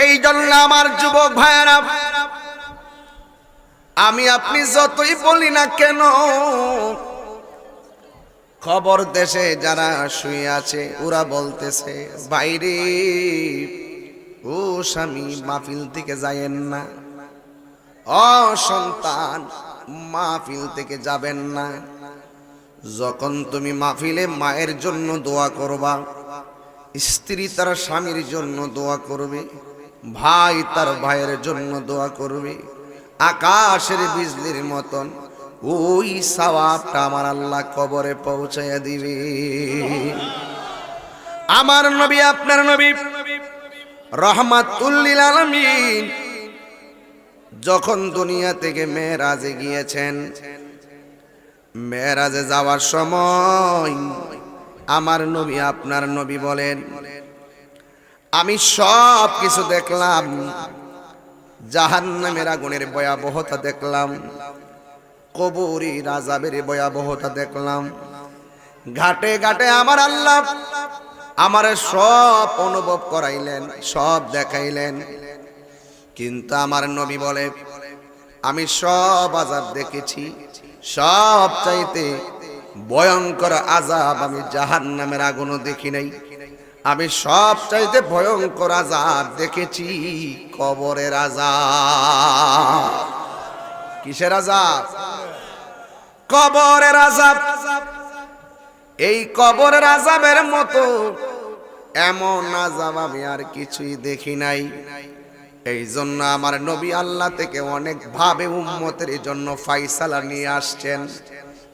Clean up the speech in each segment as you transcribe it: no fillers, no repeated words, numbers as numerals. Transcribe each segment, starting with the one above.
এই জন্য আমার যুবক ভাইয়েরা, আমি আপনি যতই বলি না কেন, খবর দেশে যারা শুয়ে আছে ওরা বলতেছে, বাইরে ও স্বামী মাহফিল থেকে যায়েন না, ও সন্তান মাহফিল থেকে যাবেন না। যখন তুমি মাহফিলে মায়ের জন্য দোয়া করবা, স্ত্রী তার স্বামীর জন্য দোয়া করবে, ভাই তার ভাইয়ের জন্য দোয়া করবে, আকাশের বিজলির মতন ওই সওয়াবটা আমার আল্লাহ কবরে পৌঁছাইয়া দিবে। আমার নবী আপনার নবী রহমাতুল লিল আলামিন যখন দুনিয়া থেকে মেরাজে গিয়েছেন, মেরাজে যাওয়ার সময় আমার নবী আপনার নবী বলেন, আমি সব কিছু দেখলাম, জাহান্নামের আগুনের ভয়াবহতা দেখলাম, কবরের আযাবের ভয়াবহতা দেখলাম, ঘাটে ঘাটে আমার আল্লাহ আমারে সব অনুভব করাইলেন, সব দেখাইলেন। কিন্তু আমার নবী বলে, আমি সব আযাব দেখেছি, সব চাইতে ভয়ঙ্কর আযাব আমি জাহান্নামের আগুনও দেখি নাই। আমি সব চাইতে ভয়ঙ্কর আযাব দেখেছি কবরের আযাব। কিসের আযাব? কবরের আযাব। এই কবরের আযাবের মতো এমন আযাব আমি আর কিছুই দেখি নাই। এই জন্য আমার নবী আল্লাহ থেকে অনেক ভাবে উম্মতের জন্য ফায়সালা নিয়ে আসছেন,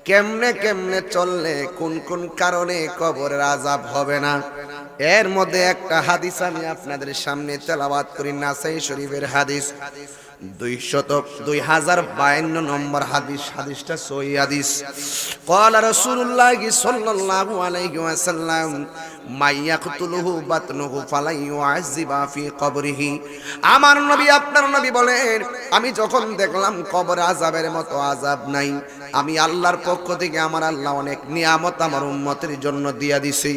কেমনে কেমনে চললে কোন কোন কারণে কবরের আযাব হবে না। এর মধ্যে একটা হাদিস আমি আপনাদের সামনে তেলাওয়াত করি, নাসাই শরীফের হাদিস 2052 নম্বর হাদিস। হাদিসটা সহিহ হাদিস। ক্বালা রাসূলুল্লাহ সাল্লাল্লাহু আলাইহি ওয়াসাল্লাম, মাইয়াকতুলুহু বাতনুহু ফালা ইউআযিবা ফি কবরিহি। আমার নবী আপনার নবী বলেন, আমি যখন দেখলাম কবরে আযাবের মতো আযাব নাই, আমি আল্লাহর পক্ষ থেকে আমার আল্লাহ অনেক নিয়ামত আমার উম্মতের জন্য দিয়া দিছি।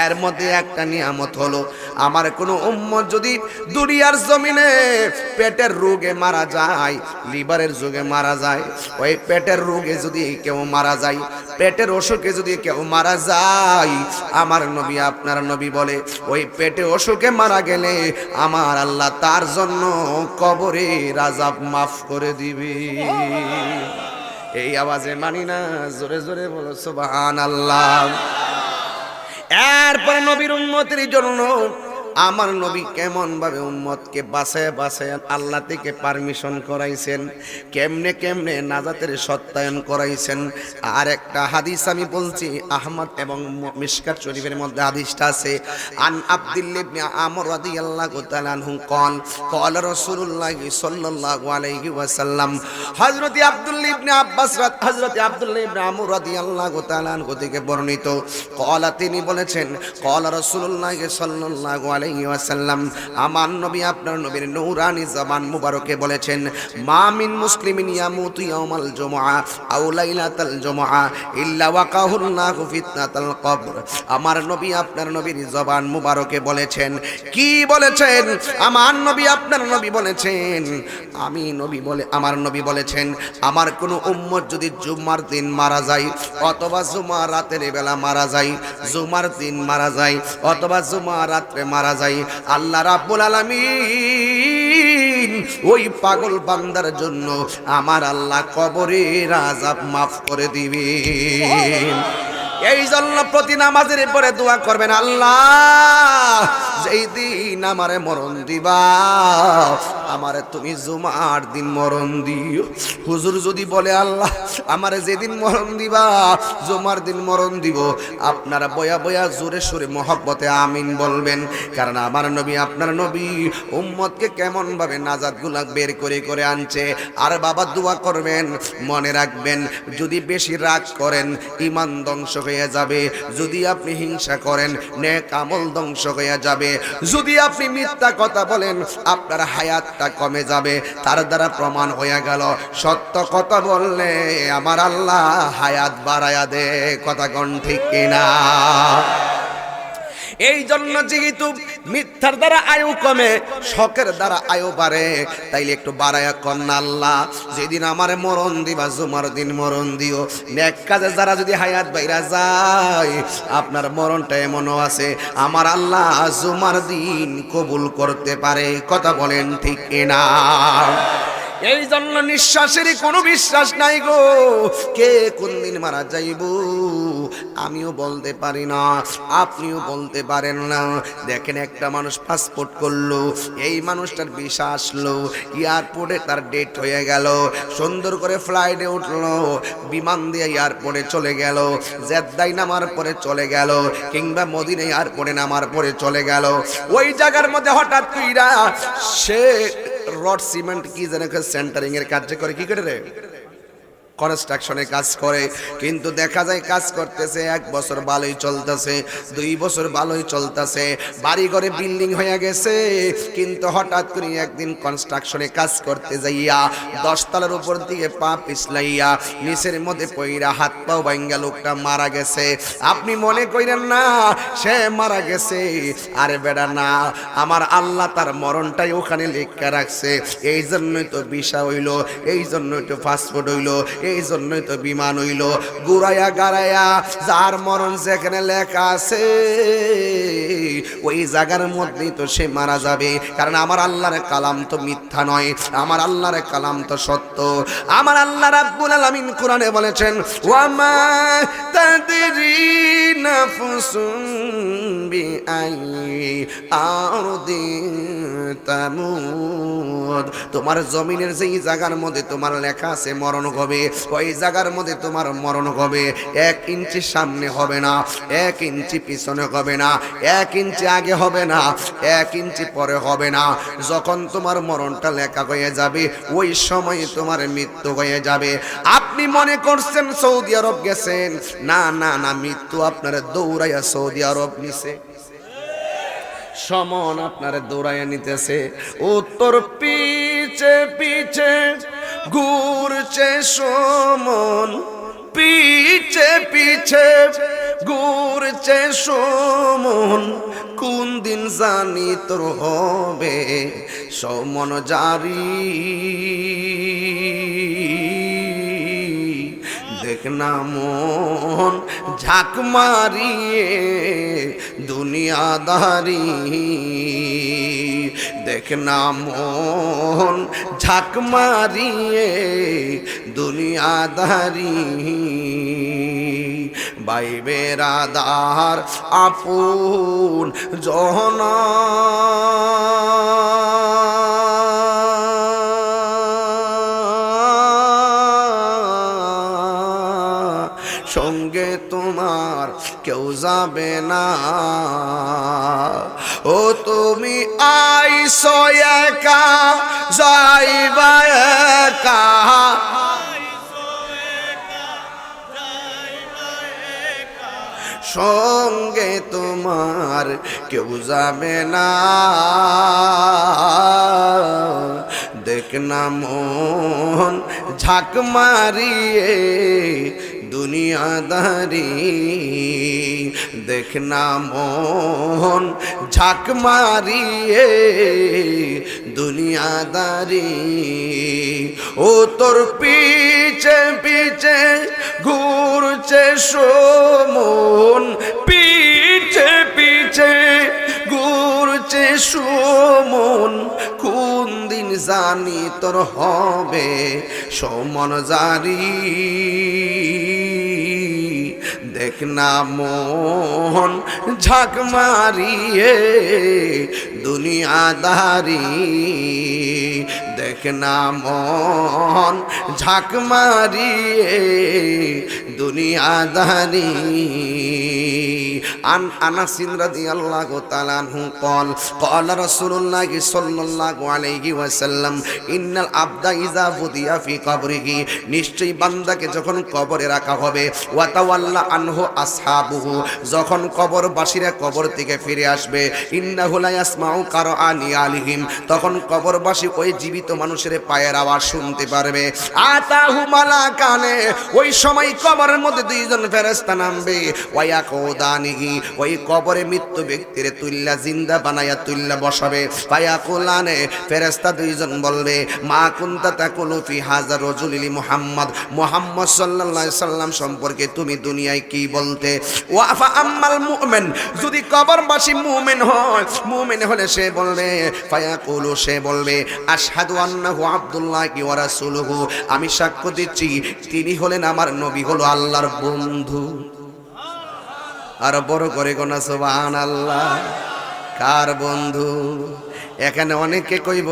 এর মধ্যে একটা নিয়ামত হলো, আমার কোনো উম্মত যদি দুনিয়ার জমিনে পেটের রোগে মারা যায়, লিভারের রোগে মারা যায়, ওই পেটের রোগে যদি কেউ মারা যায়, পেটের অসুখে যদি কেউ মারা যায়, আমার নবী আপনার নবী বলে, ওই পেটে অসুখে মারা গেলে আমার আল্লাহ তার জন্য কবরের আযাব মাফ করে দিবে। এই আওয়াজে মানি না, জোরে জোরে বলো সুবহানাল্লাহ। এরপর নবীর উম্মতের জন্য আমার নবী কেমন ভাবে উম্মতকে বাছায় বাছায় আল্লাহ থেকে পারমিশন করাইছেন, কেমনে কেমনে নাজাতের সত্যায়ন করাইছেন। আর একটা হাদিস আমি বলছি, আহমদ এবং মিশকাত শরীফের মধ্যে হাদিসটা আছে। আন আব্দুল্লাহ ইবনে আমর রাদিয়াল্লাহু তাআলা আনহু قال قال رسول الله صلى الله عليه وسلم। হযরত আব্দুল্লাহ ইবনে আব্বাস হযরত আব্দুল্লাহ ইবনে আমর রাদিয়াল্লাহু তাআলা আনহু থেকে বর্ণিত, قال তিনি বলেছেন, قال رسول الله صلى الله عليه وسلم, আমার নবী আপনার নবীর নূরানি জবান মুবারকে বলেছেন, মা মিন মুসলিমিন ইয়ামুতু ইয়াউমাল জুমআ আও লাইলাতাল জুমআ ইল্লা ওয়াকাহুল্লাহু ফিতনাতাল কবর। আমার নবী আপনার নবীর জবান মুবারকে বলেছেন, কি বলেছেন? আমার নবী আপনার নবী বলেছেন, আমি নবী বলে আমার নবী বলেছেন, আমার কোন উম্মত যদি জুমার দিন মারা যায়, অথবা জুমার রাতের বেলা মারা যায়, জুমার দিন মারা যায় অথবা জুমার রাতে মারা যায়, আল্লাহ রাব্বুল আলামিন ওই পাগল বান্দার জন্য আমার আল্লাহ কবরের আযাব মাফ করে দিবেন। এই জন্য প্রতি নামাজের পরে দোয়া করবেন, আল্লাহ যেই দিন আমারে মরণ দিবা, আমারে তুমি জুমার দিন মরণ দিও। হুজুর যদি বলে, আল্লাহ আমারে যেদিন মরণ দিবা জুমার দিন মরণ দিব, আপনারা বয়া বয়া জোরে সুরে মহব্বতে আমিন বলবেন। কারণ আমার নবী আপনার নবী উম্মতকে কেমন ভাবে নাজাত গুলা বের করে করে আনছে। আর বাবা দোয়া করবেন, মনে রাখবেন, যদি বেশি রাগ করেন ঈমান ধ্বংস হয়ে যাবে, যদি আপনি হিংসা করেন নেক আমল ধ্বংস হয়ে যাবে, যদি আপনি মিথ্যা কথা বলেন আপনার হায়াতটা কমে যাবে। তার দ্বারা প্রমাণ হয়ে গেল, সত্য কথা বললে আমার আল্লাহ হায়াত বাড়ায়া দে। কথা কোন ঠিক কিনা? এই জন্য যেহেতু মিথ্যার দ্বারা আয়ু কমে, শখের দ্বারা আয়ু বাড়ে, তাইলে একটু বাড়ায়া কন্যা আল্লাহ যেদিন আমার মরণ দিবা জুমার দিন মরণ দিও। নেক কাজে যারা যদি হায়াত বাইরা যায়, আপনার মরণটা এমনও আছে আমার আল্লাহ জুমার দিন কবুল করতে পারে। কথা বলেন ঠিক কিনা? এই জন্য নিঃশ্বাসেরই কোনো বিশ্বাস নাই গো, কে কোন দিন মারা যাইব আমিও বলতে পারি না, আপনিও বলতে পারেন না। দেখেন একটা মানুষ পাসপোর্ট করলো, এই মানুষটার ভিসা আসলো, এয়ারপোর্টে তার ডেট হয়ে গেল, সুন্দর করে ফ্লাইটে উঠলো, বিমান দিয়ে এয়ারপোর্টে চলে গেল, জেদ্দায় নামার পরে চলে গেল, কিংবা মদিনা এয়ারপোর্টে নামার পরে চলে গেল। ওই জায়গার মধ্যে হঠাৎ কইরা সে রড সিমেন্ট কি যেন সেন্টারিং এর কাজ করে, কি করে রে, কনস্ট্রাকশনে কাজ করে। কিন্তু দেখা যায় কাজ করতেছে 1 বছর ভালোই চলতেছে, 2 বছর ভালোই চলতেছে, বাড়ি ঘরে বিল্ডিং হয়ে গেছে। কিন্তু হঠাৎ করে একদিন কনস্ট্রাকশনে কাজ করতে যাইয়া 10 তলার উপর দিকে পা পিছলাইয়া নিচের মধ্যে পইরা হাত পাও ভাঙ্গা লোকটা মারা গেছে। আপনি মনে করেন না সে মারা গেছে, আরে বেড়া না, আমার আল্লাহ তার মরণটাই ওখানে লিখে রাখছে। এই জন্যই তো ভিসা হইল, এই জন্যই তো পাসপোর্ট হইল, এই জন্যই তো বিমান হইল। গুড়াইয়া গাড়াইয়া যার মরণ যেখানে লেখা আছে ওই জায়গার মধ্যেই তো সে মারা যাবে। কারণ আমার আল্লাহর কালাম তো মিথ্যা নয়, আমার আল্লাহর কালাম তো সত্য। আমার আল্লাহ রাব্বুল আলামিন কোরআনে বলেছেন, ওয়ামা তাদরি নাফসুন বিআই আরদিন তামুত। তোমার জমিনের যেই জায়গার মধ্যে তোমার লেখা আছে মরণ হবে, ওই জায়গার মধ্যে তোমার মরণ হবে। 1 ইঞ্চি সামনে হবে না, 1 ইঞ্চি পিছনে হবে না, 1 ইঞ্চি আগে হবে না, 1 ইঞ্চি পরে হবে না। যখন তোমার মরণটা লেখা হয়ে যাবে ওই সময় তোমার মৃত্যু হয়ে যাবে। আপনি মনে করছেন সৌদি আরব গেছেন, না না না, মৃত্যু আপনার দৌড়াইয়া সৌদি আরব নিছে, সমন আপনার দৌড়াইয়া নিতেছে। উত্তর পিছে পিছে ঘুরছে সমন, পিছে পিছে ঘুরছে সমন, কোন দিন জানি তোর হবে সমন জারি। দেখ না মন ঝাঁক মারিয়ে দুনিয়াদারি, দেখ না মন ঝাঁক মারিয়ে দুনিয়াদারি। ভাই বেরাদার আপন জহনা সঙ্গে তোমার কেউ যাবে না। ও তুমি আইসো একা যাইবা একা, সঙ্গে তোমার কেউ যাবে না। দেখ না মন ঝাঁক মারিয়ে দুনিয়াদারি, দেখ না মন ঝাঁক মারিয়ে দুনিয়াদারি। ও তোর পিছে পিছে ঘুরছে সমন, পিছে পিছে ঘুরছে সমন, কোন দিন জানি তোর হবে সমন জারি। দেখ না মন ঝাঁক মারিয়ে দুনিয়াদারি, দেখ না মন ঝাঁক মারিয়ে দুনিয়াদারি। আন আনাস রাদিয়াল্লাহু তাআলা আনহু قال قال رسول الله صلى الله عليه وسلم ان العبد اذا وضع في قبره, নিশ্চয়ই বান্দাকে যখন কবরে রাখা হবে, ওয়া তাওয়াল্লা আনহু আসহাবুহু, যখন কবরবাসীরা কবর থেকে ফিরে আসবে, ইন্নাহু লা ইয়াসমাউ কারআনি আলিহিম, তখন কবরবাসী ওই জীবিত মানুষের পায়ের আওয়াজ শুনতে পারবে। আতাহু মালাকানে, ওই সময় কবরের মধ্যে 2 জন ফেরেশতা নামবে, ওয়া ইয়াকুদান ইয়াকুলানিহি, ওই কবরে মৃত্যু ব্যক্তিরে তুল্লা জিন্দা বানায়া তুল্লা বসাবে। ফায়াকুলানে, ফেরেশতা দুইজন বলবে, মা কুনতা তাকুলু ফি হাযা রাজুলি মুহাম্মদ, মুহাম্মদ সাল্লাল্লাহু আলাইহি সাল্লাম সম্পর্কে তুমি দুনিয়ায় কি বলতে? ওয়া ফা আম্মাল মুমিন, যদি কবরবাসী মুমিন হয়, মুমিন হলে সে বলবে, ফায়াকুলু, সে বলবে, আশহাদু আন্নাহু আবদুল্লাহি ওয়া রাসূলুহু, আমি সাক্ষ্য দিচ্ছি তিনি হলেন আমার নবী, হলো আল্লাহর বন্ধু। আর বড় করে গোনা সুবহানাল্লাহ। কার বন্ধু? এখানে অনেকে কইব,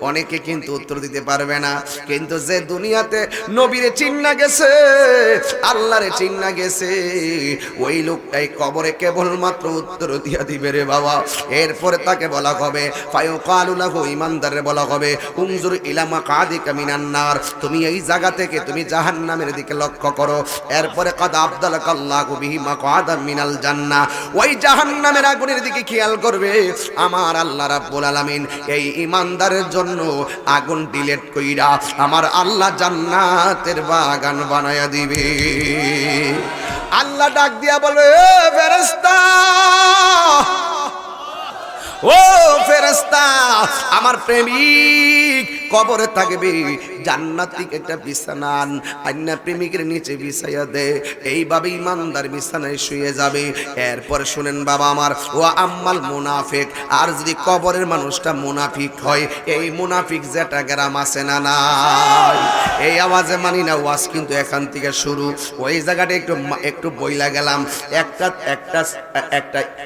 অনেকে কিন্তু উত্তর দিতে পারবে না। কিন্তু যে দুনিয়াতে নবীরে চিন্না গেছে, আল্লাহরে চিন্না গেছে, ওই লোকটাই কবরে কেবলমাত্র উত্তর দিয়া দিবে রে বাবা। এরপরে তাকে বলা হবে, ফায়ুকালু লাহু, ইমানদারে বলা হবে, উনজুর ইলা মাকাদিকা মিনান নার, তুমি এই জায়গা থেকে তুমি জাহান্নামের দিকে লক্ষ্য করো। এরপরে কদ আবদালাকাল্লাহু বিহি মাকাদাম মিনাল জান্নাহ, ওই জাহান্নামের আগুনের দিকে খেয়াল করবে। আমার আল্লাহ রাব্বুল আলামিন এই ইমানদারের জন্য আগুন ডিলেট কইরা আমার আল্লাহ জান্নাতের বাগান বানায়া দিবে। আল্লাহ ডাক দিয়া বলবে, এ ফেরেশতা, ও ফেরেশতা, আমার প্রেমিক কবরে থাকবে, জান্নাতি একটা বিছানা আন্না প্রেমিকের নিচে বিছাইয়া দে। এইভাবে ইমানদার বিছানায় শুয়ে যাবে। এরপর শুনেন বাবা আমার, ও আম্মাল মুনাফিক, আর যদি কবরের মানুষটা মুনাফিক হয়, এই মুনাফিক যেটা গ্রাম আছে না নাই, এই আওয়াজে মানি না, ওয়াজ কিন্তু এখান থেকে শুরু। ওই জায়গাটা একটু বইলা গেলাম,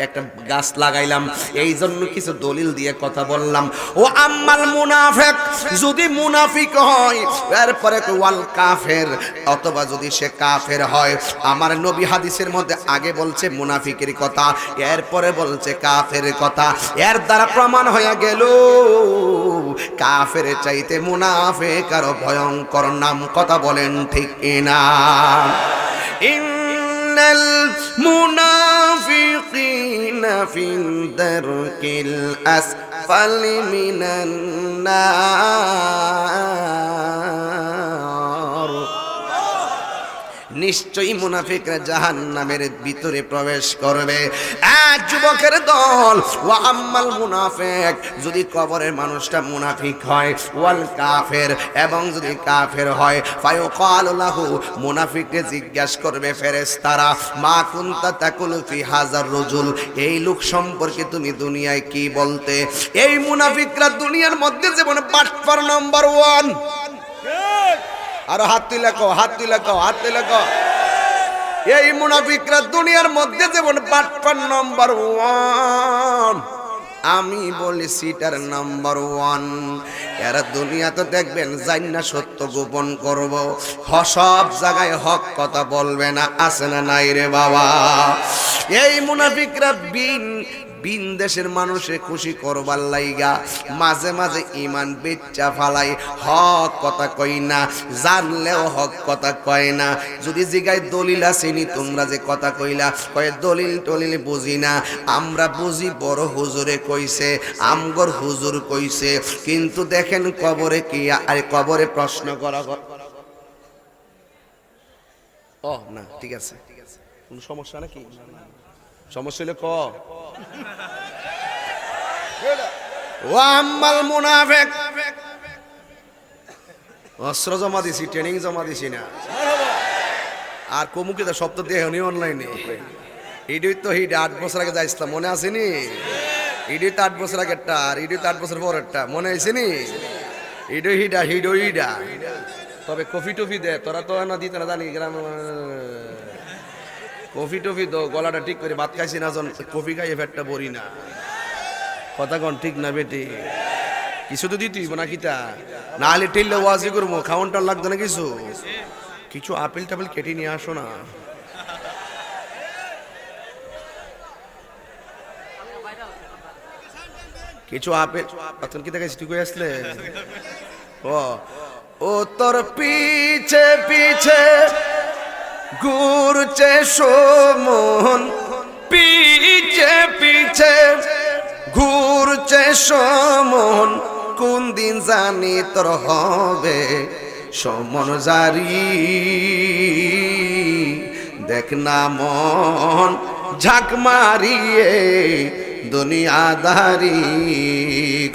একটা গাছ লাগাইলাম, এই জন্য কিছু দলিল দিয়ে কথা বললাম। ও আম্মাল মুনাফিক, যদি মুনাফিক হয়, এরপরে ওয়াল কাফের, অথবা যদি সে কাফের হয়। আমার নবী হাদিসের মধ্যে আগে বলছে মুনাফিকের কথা, এরপরে বলছে কাফের কথা। এর দ্বারা প্রমাণ হয়ে গেল কাফের চাইতে মুনাফিক আরো ভয়ঙ্কর নাম। কথা বলেন ঠিক কিনা? ইন্নাল মুনাফিকিনা ফিন দারকিল আসফালি মিনান নার, নিশ্চয়ই মুনাফিকরা জাহান্নামের ভিতরে প্রবেশ করবে। এক যুবকের দল, ওয়া আম্মাল মুনাফিক, যদি কবরের মানুষটা মুনাফিক হয়, ওয়াল কাফের, এবং যদি কাফের হয়, ফায়ুকালু লাহু, মুনাফিককে জিজ্ঞাসা করবে ফেরেশতারা, মা কুনতা তাকুলু ফি হাযার রাজুল, এই লোক সম্পর্কে তুমি দুনিয়ায় কি বলতে? এই মুনাফিকরা দুনিয়ার মধ্যে যেমন বাটপার নাম্বার 1, আর হাত তুলে কও, হাত তুলে কও, হাত তুলে কও, এই মুনাফিকরা দুনিয়ার মধ্যে যেমন বাটপার নাম্বার 1, আমি বলি সিটার নাম্বার 1। এরা দুনিয়াতে দেখবেন জান্না সত্য গোপন করব, সব জায়গায় হক কথা বলবে না, আছে না নাই রে বাবা? এই মুনাফিকরা বিন দেশের মানুষে খুশি করবার লাইগা মাঝে মাঝে ইমান বেচ্চা ফালাই, হক কথা কই না, জানলেও হক কথা কয় না। যদি জিগায় দলিল আসেনি, তোমরা যে কথা কইলা, কয় দলিল টলিল বুঝি না, আমরা বুঝি বড় হুজুরে কইছে, আমগর হুজুর কইছে। কিন্তু দেখেন কবরে কি, আর কবরে প্রশ্ন করা, ও না ঠিক আছে, কোন সমস্যা নাকি? সমস্যা হলে ক। ও আম্মাল মুনাফিক, অস্ত্র জমা দিছি, ট্রেনিং জমা দিছি না, আর কমুকে তো সপ্তাহ দিয়ে অনলাইনে। ইডি তো হিড 8 বছর আগে যাইছিলাম, মনে আসেনি? ইডি তো 8 বছর আগে একটা, আর ইডি তো 8 বছর পর একটা, মনে আইসেনি? ইডো হিডা, হিডো হিডা। তবে কফি টফি দে, তোরা তো না দিতে না জানি গ্রাম, কফি টফি তো গলাটা ঠিক করে ভাত খাইছি না, কফি খাইয়ে ফেটটা বড়ি না। কথা কন ঠিক না বেটি? কিছু তো দিতেই না, কিতা না হলে টেললে ওয়াজি করবো, খাওয়ানটার লাগতো না কিছু, কিছু আপেল টাপেল কেটে নিয়ে আসো না। কিছু আপেল পাতন কি দেখাইছি, তুই কই আসলে? ও তোর পিছে পিছে ঘুরছে সমন, পিছে পিছে ঘুরছে সমন, কোন দিন জানি তোর হবে সমন জারি। দেখ না মন ঝাঁক মারিয়ে দুনিয়াদারি,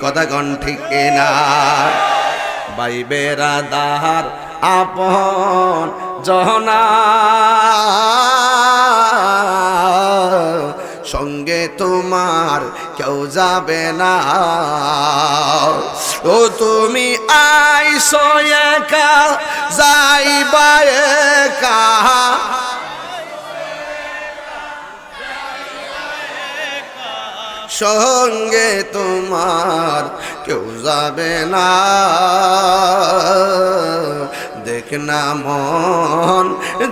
কথা কন ঠিক না? ভাই বেরাদার আপন জনা সঙ্গে তোমার কেউ যাবে না। ও তুমি আইসো একা যাইবা একা, সঙ্গে তোমার কেউ যাবে না। দেখ না মন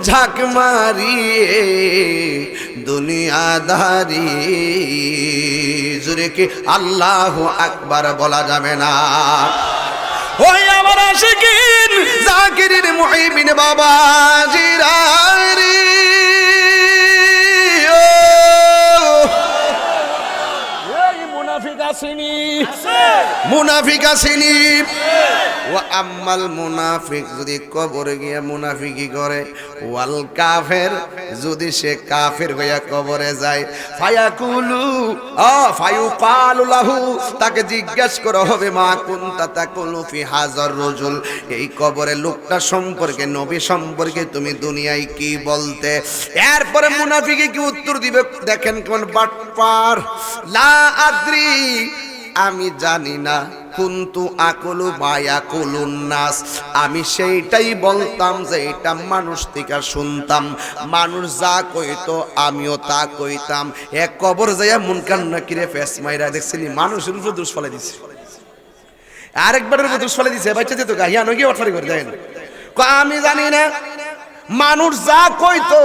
ঝাঁক মারিয়ে দুনিয়াদারি, জুড়ে কি আল্লাহু আকবার বলা যাবে না? ওই আমার আশিকিন জাকিরিন মুহিবিন বাবা জিরারি, মুনাফিক আসেনি। ও আম্মাল মুনাফিক যদি কবরে গিয়া মুনাফিকি করে, ওয়াল কাফের যদি সে কাফের হইয়া কবরে যায়, ফায়াকুলু ফায়ুকালু লাহু, তাকে জিজ্ঞাসা করা হবে মা কুনতা তাকুলু ফি হাজার রাজুল, এই কবরে লোকটা সম্পর্কে, নবী সম্পর্কে তুমি দুনিয়ায় কি বলতে? এরপরে মুনাফিকে কি উত্তর দিবে দেখেন কোন বাটপার, লা আদ্রি, আমি জানি না, কুনতু আকুলু বায়াকুলুন নাস, আমি সেইটাই বলতাম যে এটা মানুষ থেকে শুনতাম, মানুষ যা কইতো আমিও তা কইতাম। এক কবর যাইয়া মুনকার নাকিরে ফেস মাইরা দেখছিনি মানুষের উপর দোষ ফেলে দিছে, আরেকবারের উপর দোষ ফেলে দিছে, বাচ্চা যেত গাহিয়া নগিয়ে অটফারি করে দেন, আমি জানি না, মানুষ যা কইতো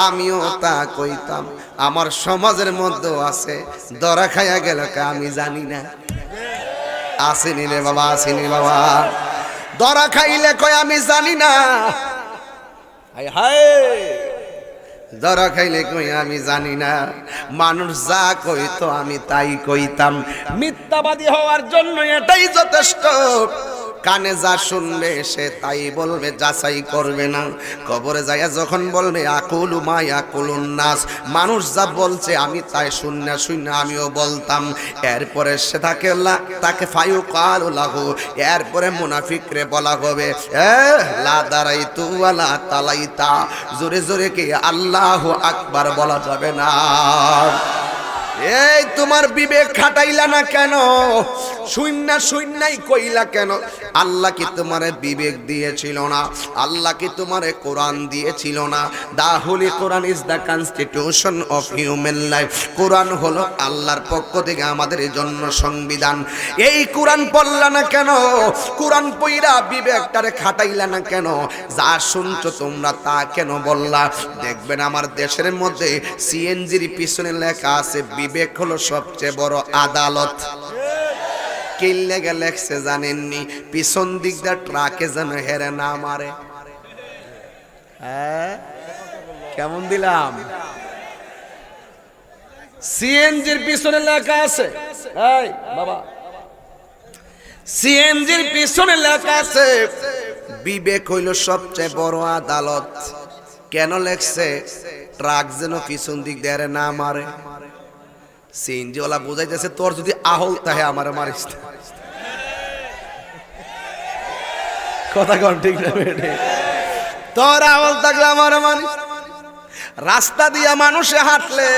আমিও তা কইতাম। আমার সমাজের মধ্যে আছে দরা খাইয়া গেল আমি জানি না, আসেনি রে বাবা, আসেনি বাবা, দরা খাইলে কয় আমি জানি না, হায় হায়, দরা খাইলে কই আমি জানি না, মানুষ যা কইতো আমি তাই কইতাম। মিথ্যাবাদী হওয়ার জন্য এটাই যথেষ্ট, কানে যা শুনবে সে তাই বলবে, যাচাই করবে না। কবরে যাইয়া যখন বলবে আকুলু মা ইয়াকুলুন নাস, মানুষ যা বলছে আমি তাই শুননা আমিও বলতাম। এরপরে সে তাকে ফায়ুকালু লাহু, এরপরে মুনাফিকরে বলা হবে লা দারাইতু ওয়ালা তালাইতা, জোরে জোরে কি আল্লাহু আকবার বলা যাবে না? এই তোমার বিবেক খাটাইলা না কেন? শূন্যাই কইলা কেন? আল্লাহ কি তোমারে বিবেক দিয়েছিল না? আল্লাহ কি তোমারে কোরআন দিয়েছিল না? The holy Quran is the constitution of human life, কোরআন হলো আল্লাহর পক্ষ থেকে আমাদের জন্য সংবিধান। এই কোরআন পড়লা না কেন? কোরআন পইরা বিবেকটারে খাটাইলা না কেন? যা শুনছো তোমরা তা কেন বললা? দেখবেন আমার দেশের মধ্যে সিএনজির পিছনে লেখা আছে বিবেক হলো সবচেয়ে বড় আদালত। কে লেগে লেখছে জানেননি? পিছন দিক দিয়ে ট্রাকে যেন হেরে না মারে। হ্যাঁ, কেমন দিলাম? সিএনজির পিছনে লেখা আছে, এই বাবা, সিএনজির পিছনে লেখা আছে বিবেক হইল সবচেয়ে বড় আদালত। কেন লেখছে? ট্রাক যেন পিছন দিক দিয়ে না মারে। সিএনজি ওলা বুঝাইতেছে তোর যদি আহল তাহে আমার মারিস। কথা কোন ঠিক না? তোর আহল থাকলে আমার মারিস। রাস্তা দিয়া মানুষে হাঁটলে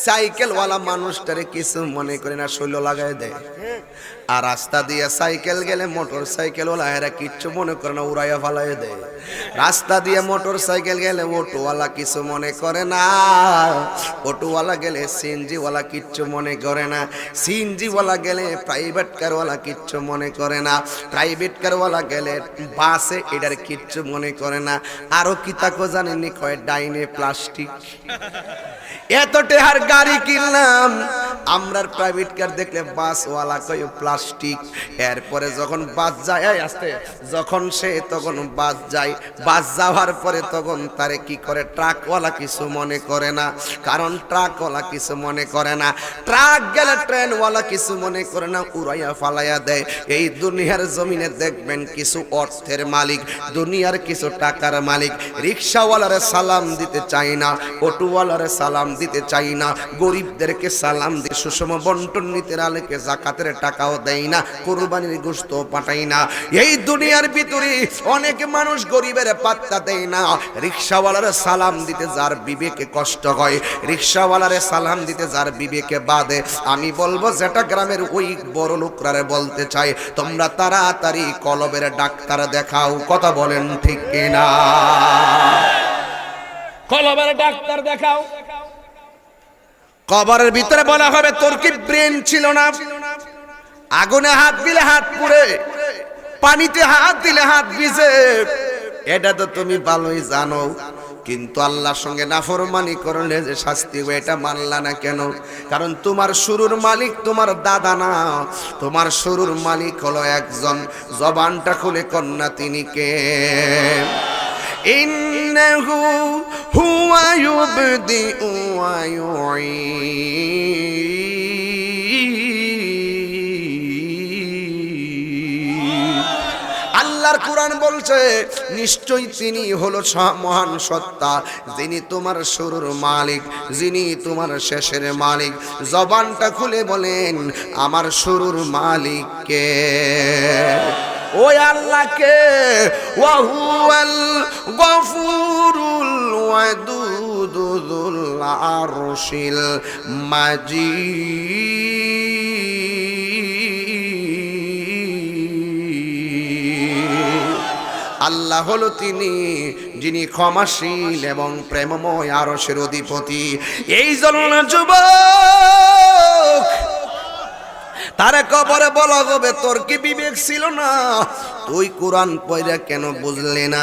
সাইকেলওয়ালা মানুষটারে কিছু মনে করে না, শৈল লাগাই দেয়। আর রাস্তা দিয়ে সাইকেল গেলে মোটর সাইকেলওয়ালা এরা কিচ্ছু মনে করে না, উড়াইয়া ফালাই দেয়। রাস্তা দিয়ে মোটর সাইকেল গেলে অটোওয়ালা কিছু মনে করে না, অটোওয়ালা গেলে সিএনজিওয়ালা কিচ্ছু মনে করে না, সিএনজিওয়ালা গেলে প্রাইভেট কারওয়ালা কিচ্ছু মনে করে না, প্রাইভেট কারওয়ালা গেলে বাসে এটার কিচ্ছু মনে করে না। আরো কি তাকে জানেননি? কয় ডাইনে প্লাস্টিক। এত টেহার গাড়ি কিনলাম আমরা, প্রাইভেট কার দেখলে বাসওয়ালা কয় প্লাস্টিক। এরপরে যখন বাস যায় আসতে, যখন সে তখন বাস যায়, বাস যাওয়ার পরে তখন তারে কি করে, ট্রাকওয়ালা কিছু মনে করে না, কারণ ট্রাকওয়ালা কিছু মনে করে না, ট্রাক গেলে ট্রেনওয়ালা কিছু মনে করে না, উড়াইয়া ফালাইয়া দেয়। এই দুনিয়ার জমিনে দেখবেন কিছু অর্থের মালিক, দুনিয়ার কিছু টাকার মালিক রিকশাওয়ালারে সালাম দিতে চায় না, অটোওয়ালারে সালাম দিতে চায় না, গরিবদেরকে সালাম দিয়ে সুষম বন্টন নীতির আলোকে যাকাতের টাকাও দেয় না, কুরবানির গোশত পাঠায় না। এই দুনিয়ার ভিতরে অনেক মানুষ গরিবের পাত্তা দেয় না। রিকশাওয়ালারে সালাম দিতে যার বিবেকে কষ্ট হয়, রিকশাওয়ালারে সালাম দিতে যার বিবেকে বাদে, আমি বলবো যেটা গ্রামের ওই বড় লোকরারে বলতে চাই, তোমরা তাড়াতাড়ি কলবের ডাক্তার দেখাও। কথা বলেন ঠিক কিনা? কলবের ডাক্তার দেখাও। কবরের ভিতরে বলা হবে তোর কি ব্রেন ছিল না? আগুনে হাত দিলে হাত পুড়ে, পানিতে হাত দিলে হাত ভিজে, এটা তো তুমি ভালোই জানো। কিন্তু আল্লাহর সঙ্গে নাফরমানি করলে যে শাস্তি হবে এটা মানলা না কেন? কারণ তোমার শুরুর মালিক তোমার দাদা না, তোমার শুরুর মালিক হলো একজন। জবানটা খুলে কন্যা তিনি কে? ইন্নাহু হুয়া ইউবদিউ ওয়া ইউঈদ। আল্লাহর কোরআন বলছে নিশ্চয়ই তিনি হলো মহান সত্তা, যিনি তোমার শুরুর মালিক, যিনি তোমার শেষের মালিক। জবানটা খুলে বলেন আমার শুরুর মালিক কে? ওই আল্লাহকে। ওয়া হুয়াল গফুরুল ওয়াদুদুল আরশিল মাজিদ। আল্লাহ হলো তিনি যিনি ক্ষমাশীল এবং প্রেমময় আরশের অধিপতি। এই জন্য যুবক তারে কবরে বলা হবে তোর কি বিবেক ছিল না? তুই কোরআন পড়া কেন বুঝলি না?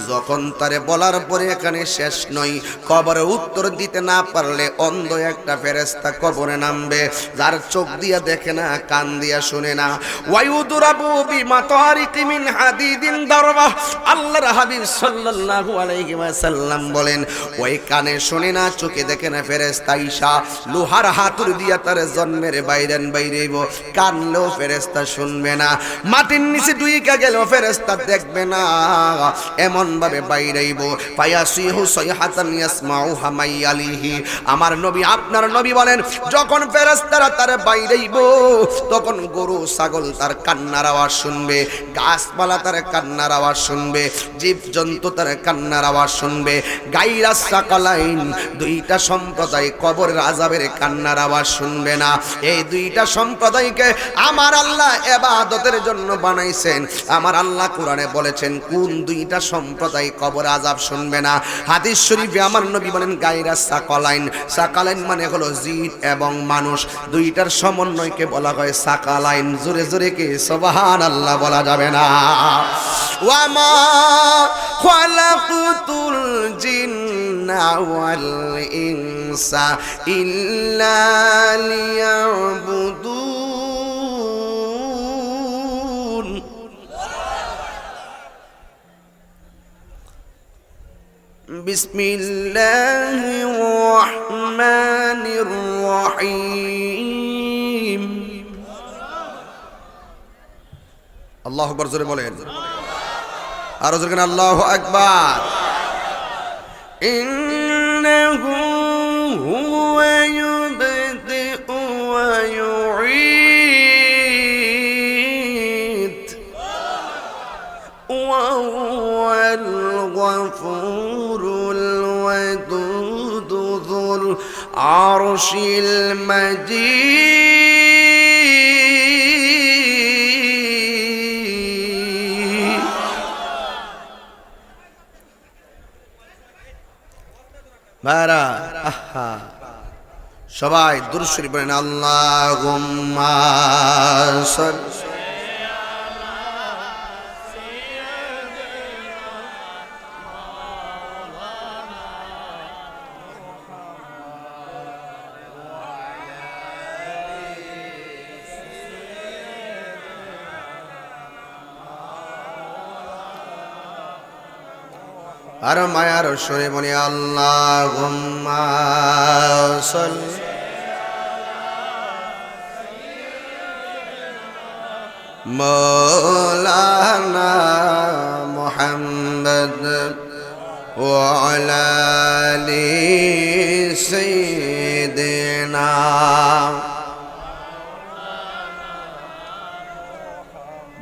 যখন তারে বলার পরে এখানে শেষ নয়, কবরে উত্তর দিতে না পারলে অন্ধ একটা ফেরেশতা কবরে নামবে, যার চোখ দিয়া দেখে না, কান দিয়া শুনে না। ওয়ায়ুদরাবু বিমাতারিকি মিন হাদিদিন দারবা। আল্লাহর হাবিব সাল্লাল্লাহু আলাইহি ওয়াসাল্লাম বলেন ওই কানে শুনে না, চোখে দেখে না ফেরেশতা ঈশা লোহার হাতুড়ি দিয়া তার জন্মের বাইরেন বাইরেইব, কানলেও ফেরেশতা শুনবে না, মাটির নিচে ডুইকা গেলেও ফেরেশতা দেখবে না, এমন ভাবে বাইরেইব। ফায়াসিহু সাইহাতান ইয়াসমাউহা মাইয়ালিহি। আমার নবী আপনার নবী বলেন যখন ফেরেশতারা তার বাইরেইব তখন গরু ছাগল তার কান্নার আওয়াজ শুনবে, গাছপালা তার কান্নার আওয়াজ শুনবে, জীবজন্তু তার কান্নার আওয়াজ শুনবে। গায়রাস সাকালাইন দুইটা সম্প্রদায় কবরের আযাবের কান্নার আওয়াজ শুনবে না। এই দুইটা সম্প্রদায়কে আমার আল্লাহ ইবাদতের জন্য বানাইছেন। আমার আল্লাহ কোরআনে বলেছেন কোন দুইটা সম্প্রদায় কবর আযাব শুনবে না। হাদিস শরীফে আমার নবী বলেন গায়রাস সাকালাইন। সাকালাইন মানে হলো জিন এবং মানুষ, দুইটার সমন্বয়কে বলা হয় সাকালাইন। জোরে জোরে কি সুবহানাল্লাহ বলা যাবে না? ওয়া মা খালাকুতুল জিন্না ওয়াল ইনসা ইল্লা লিয়াবুদুন। বিসমিল্লাহির রহমানির রহিম। আল্লাহু আকবার জোরে বলেন, আর জোরে কেন আল্লাহু আকবার। ইন্নাহু হুয়া ইউবদিউ ওয়া ইউঈদ ওয়া হুয়াল গফুরুল ওয়াদুদুল আরশিল মাজিদ। ভাইরা আহা সবাই দুরূদ শরীফ পড়েন আল্লাহুম্মা সাল্লি আর মায়ার সুরে বলি আল্লাহুম্মা সাল্লি মাওলানা মুহাম্মদ ওয়া আলা আলি সাইয়্যিদিনা।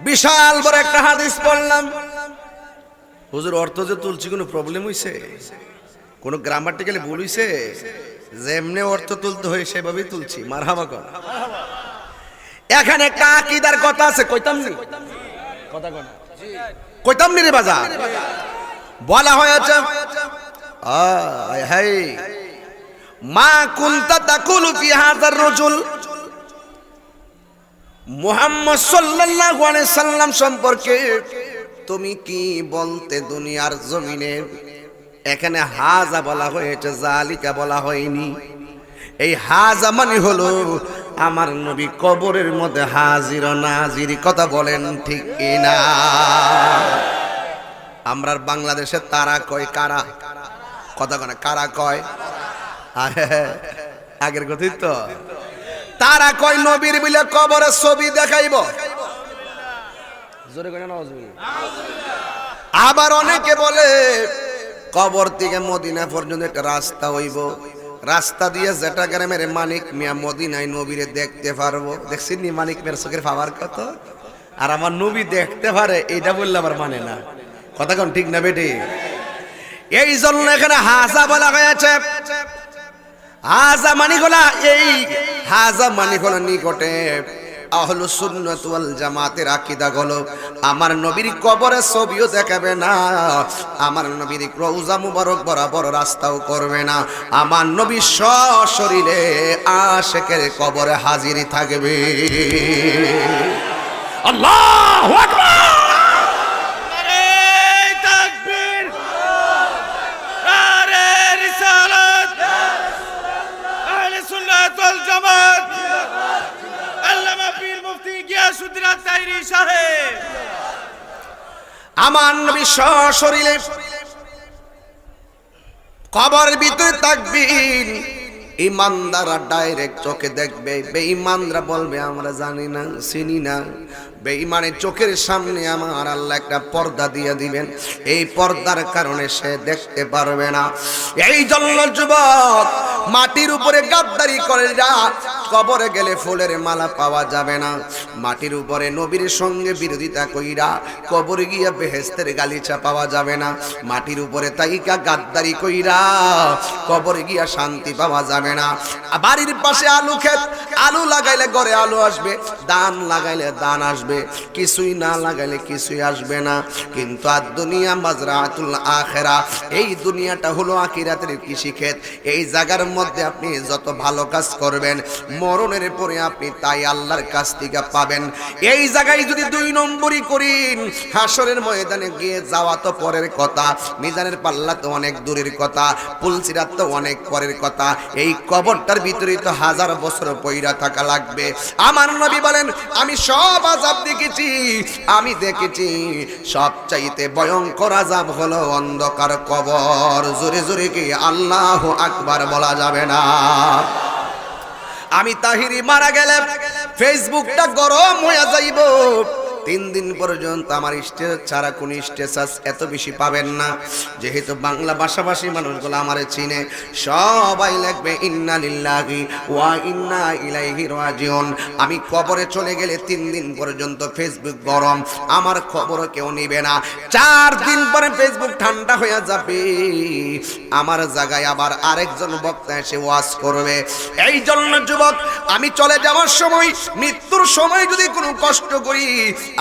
বিশাল বড় একটা হাদিস পড়লাম, হুজুর অর্থ যে তুলছি কোনো প্রবলেম হইছে, কোনো গ্রামাটিক্যালি ভুল হইছে? যেমনে অর্থ তুলতে হয় সেভাবেই তুলছি। মারহাবা কর। এখানে একটা আকীদার কথা আছে, কইতাম নি? কথা কয় না, কইতাম নি রে বাজার? বলা হয়েছে হাই মা কুনতা তাকুলু ফি হাযার রাজুল, মুহাম্মদ সাল্লাল্লাহু আলাইহি সাল্লাম সম্পর্কে তুমি কি বলতে দুনিয়ার জমিনে? এখানে হাজা বলা হয়েছে, জালিকা বলা হয়নি। এই হাজা মানে হলো আমার নবী কবরের মধ্যে হাজির ও নাজির। কথা বলেন ঠিক কিনা? আমরা বাংলাদেশে তারা কয় কারা, কথা কয় না, কারা কয়? আগের কথাই তো, তারা কয় নবীর বলে কবরের ছবি দেখাইব। জোরে কয় না নাউজুবিল্লাহ। আবার অনেকে বলে কবর থেকে মদিনা পর্যন্ত একটা রাস্তা হইব, রাস্তা দিয়ে যেটা গ্রামের মানিক মিয়া মদিনায় নবীরে দেখতে পারবো। দেখছেন নি মানিক মিয়ার চোখের পাওয়ার কত? আর আমার নবী দেখতে পারে এইটা বললে আমার মানে না। কথা কোন ঠিক না বেটি? এই জন্য এখানে হাজা বলা হয়েছে। হাজা মানিকলা, এই হাজা মানিকলা নিকটে আহলুস সুন্নাত ওয়াল জামাতের আকীদা হলো আমার নবীর কবরে ছবিও দেখাবে না, আমার নবীর রওজা মুবারক বরাবর রাস্তাও করবে না, আমার নবী সশরীরে আশিকের কবরে হাজির থাকবে। আল্লাহু আকবার। নারে তাকবীর, নারে রিসালাত, আহলে সুন্নাত ওয়াল জামাত, আল্লামা পীর মুফতি গিয়াসউদ্দিন আত-তাহিরি সাহেব। আমার নবী সশরীরে কবরের ভিতরে থাকবেন। ইমানদাররা ডাইরেক্ট চোখে দেখবে, বেঈমানরা বলবে আমরা জানি না, চিনি না। বেঈমানের চোখের সামনে আমার আল্লাহ একটা পর্দা দিয়ে দিবেন, এই পর্দার কারণে সে দেখতে পারবে না। এই জন্য যুবক, মাটির উপরে গাদ্দারি করে যা, কবরে গেলে ফুলের মালা পাওয়া যাবে না। মাটির উপরে নবীর সঙ্গে বিরোধিতা কইরা কবরে গিয়া বেহেশতের গালিচা পাওয়া যাবে না। মাটির উপরে তাইকা গাদ্দারি কইরা কবরে গিয়া শান্তি পাওয়া যাবে না। বাড়ির পাশে আলু ক্ষেত, আলু লাগাইলে ঘরে আলু আসবে, ধান লাগাইলে ধান আসবে, কিছুই না লাগাইলে কিছুই আসবে না। কিন্তু আর দুনিয়া মাজরাতুল আখিরা, এই দুনিয়াটা হলো আখিরাতের কৃষি ক্ষেত। এই জায়গার মধ্যে আপনি যত ভালো কাজ করবেন, মরণের পরে আপনি তাই আল্লাহর কাছ থেকে পাবেন। এই জায়গায় যদি দুই নম্বরই করেন, হাসরের ময়দানে গিয়ে যাওয়া তো পরের কথা, মিজানের পাল্লা তো অনেক দূরের কথা, পুলসিরাত তো অনেক পরের কথা। এই কবরটার ভিতরেই তো হাজার বছর পয়রা থাকা লাগবে। আমার নবী বলেন আমি সব আযাব দেখেছি, আমি দেখেছি সবচাইতে ভয়ঙ্কর আযাব হলো অন্ধকার কবর। জোরে জোরে কি আল্লাহু আকবার বলা যাবে না? আমি তাহিরি মারা গেলে ফেসবুকটা গরম হয়ে যাইব। 3 দিন পর্যন্ত আমার স্টেটাস ছাড়া কোন স্টেটাস এত বেশি পাবেন না। যেহেতু বাংলা ভাষাভাষী মানুষগুলো আমারে চিনে, সবাই লিখবে ইন্না লিল্লাহি ওয়া ইন্না ইলাইহি রাজিউন। আমি কবরে চলে গেলে 3 দিন পর্যন্ত ফেসবুক গরম, আমার খবরও কেউ নিবে না। 4 দিন পরে ফেসবুক ঠান্ডা হয়ে যাবে, আমার জায়গায় আবার আরেকজন বক্তা এসে ওয়াজ করবে। এই জন্য যুবক, আমি চলে যাওয়ার সময়, মৃত্যুর সময় যদি কোনো কষ্ট করি,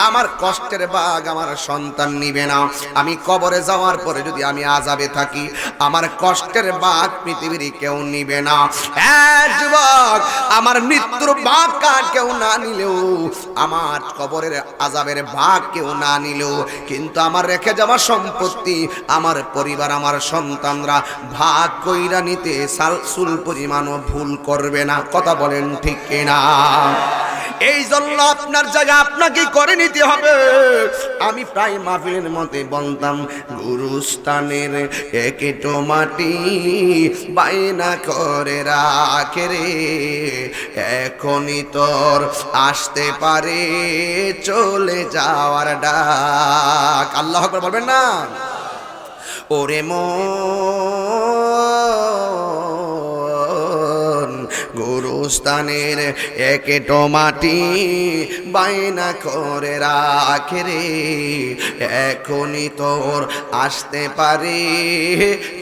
আমার কষ্টের ভাগ আমার সন্তান নিবে না। আমি কবরে যাওয়ার পরে যদি আমি আযাবে থাকি, আমার কষ্টের ভাগ পৃথিবীর কেউ নিবে না। হ্যাঁ যুবক, আমার মৃত্যুর ভাগ কেউ না নিলেও, আমার কবরের আযাবের ভাগ কেউ না নিলেও, কিন্তু আমার রেখে যাওয়া সম্পত্তি, আমার পরিবার, আমার সন্তানরা ভাগ কইরা নিতে সালসুল পরিমাণও ভুল করবে না। কথা বলেন ঠিক কিনা? এই জন্য আপনার জায়গা আপনাকে করে নিতে হবে। আমি প্রায় মাহফিলের মধ্যে বলতাম, গুরুস্থানের একেটো মাটি বায়না করে রাখে রে, এখনই তোর আসতে পারে চলে যাওয়ার ডাক। আল্লাহ আকবার বলবেন না? ওরে মন, গুরুস্থানের একেটো মাটি বায়না করে রাখে রে, এখনই তোর আসতে পারে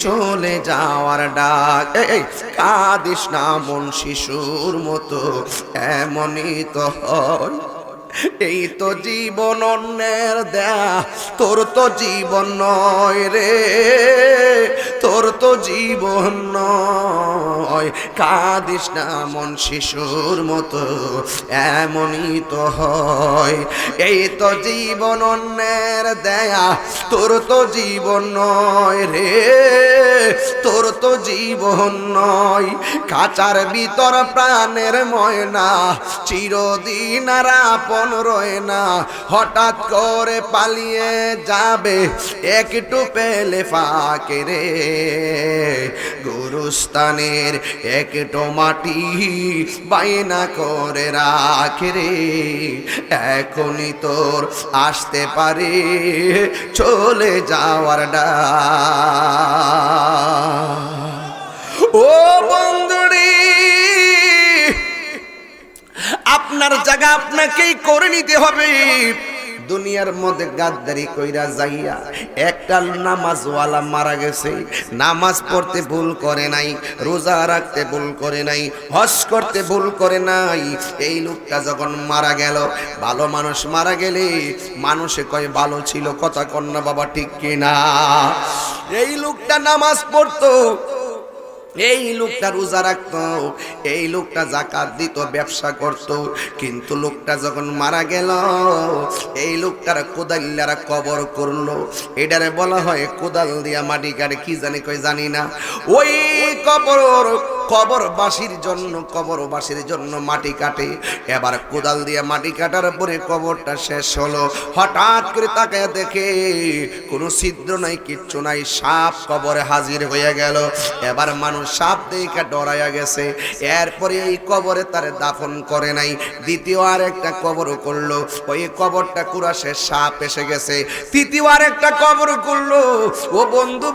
চলে যাওয়ার ডাক। এই কাঁদিস না মন শিশুর মতো, এমনই তো হয়। এই তো জীবন অন্যের দেয়া, তোর তো জীবন নয় রে, তোর তো জীবন নয়। কাঁদিস না মন শিশুর মতো, এমনই তো হয়। এই তো জীবন অন্যের দেয়া, তোর তো জীবন নয় রে, তোর তো জীবন নয়। খাঁচার ভিতর প্রাণের ময়না চিরদিন আর আপন রয় না, হঠাৎ করে পালিয়ে যাবে একটু পেলে ফাঁকে রে। গুরুস্থানের একটু মাটি বায়না করে রাখে রে, এখনই তোর আসতে পারে চলে যাওয়ার ডাক। ও বন্ধুরে, আপনার জায়গা আপনাকেই করে নিতে হবে। দুনিয়ার মধ্যে গাদ্দারি কইরা যাইয়া একটা নামাজওয়ালা মারা গেছে, নামাজ পড়তে ভুল করে নাই, রোজা রাখতে ভুল করে নাই, হজ করতে ভুল করে নাই। এই লোকটা যখন মারা গেল, ভালো মানুষ মারা গেলে মানুষে কয় ভালো ছিল, কথা কন্যা বাবা ঠিক কিনা? এই লোকটা নামাজ পড়তো, এই লোকটা রোজা রাখতো, এই লোকটা যাকাত দিত, ব্যবসা করত, কিন্তু লোকটা যখন মারা গেল, এই লোকটার কোদাল্লারা কবর করলো। এটারে বলা হয় কোদাল দিয়া মাটি কাটে, কি জানি কই জানি না। ওই কবরবাসীর জন্য মাটি কাটে। এবার কোদাল দিয়ে মাটি কাটার পরে কবরটা শেষ হলো, হঠাৎ করে তাকায় দেখে কোনো ছিদ্র নাই, কিচ্ছু নাই, সাপ কবরে হাজির হয়ে গেল। এবার মানুষ সাপ দেখে ডরাইয়া গেছে। এরপরে এই কবরে তারে দাফন করে নাই, দ্বিতীয় আর একটা কবর করলো। ওই কবরটা কুরাশে সাপ এসে গেছে। তৃতীয় আর একটা কবর করলো। ও বন্ধু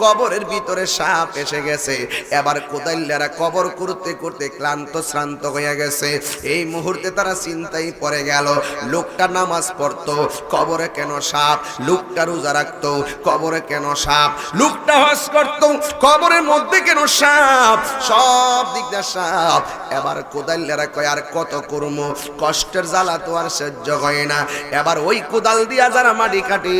কবরের ভিতরে সাপ এসে গেছে। এবার কোদাইল্লারা কবর করতে করতে ক্লান্ত শ্রান্ত হয়ে গেছে। এই মুহূর্তে তারা চিন্তায় পড়ে গেল, লোকটা নামাজ পড়তো, কবরে কেন সাপ? লোকটা রোজা রাখতো, কবরে কেন সাপ? লোকটা হজ করতো, কবরের মধ্যে কেন সাপ? সব দিক দিয়ে সাপ। এবার কোদাইল্লারা কয় আর কত করব, কষ্টের জ্বালা তো আর সহ্য হয় না। এবার ওই কোদাল দিয়া যারা মাটি কাটে,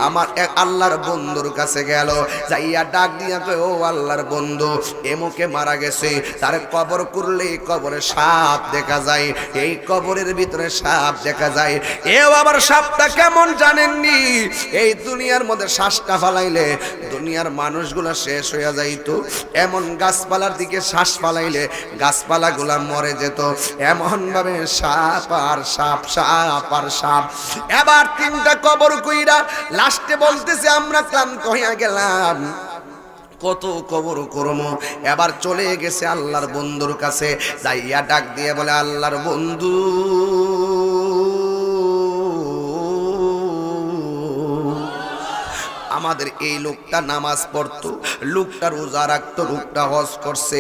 আমার এক আল্লাহর বন্ধুর কাছে গেল, যাইয়া ডাক দিয়া কয়, ও আল্লাহর বন্ধু, এমুকে মারা গেছে, তার কবর করলে কবরে সাপ দেখা যায়, এই কবরের ভিতরে সাপ দেখা যায়। এও আবার সাপটা কেমন জানেননি? এই দুনিয়ার মধ্যে শ্বাসটা ফালাইলে দুনিয়ার মানুষগুলো শেষ হয়ে যাইতো, এমন গাছপালার দিকে শ্বাস ফালাইলে গাছপালাগুলা মরে যেত, এমন ভাবে সাপ আর সাপ, সাপ আর সাপ। এবার তিনটা কবর কইরা লাস্টে বলতেছে, আমরা ক্লান্ত হইয়া গেলাম, কত কবর করমো। এবার চলে গেছে আল্লাহর বন্ধুর কাছে, যাইয়া ডাক দিয়ে বলে, আল্লাহর বন্ধু, আমাদের এই লোকটা নামাজ পড়তো, লোকটা রোজা রাখতো, লোকটা হজ করছে,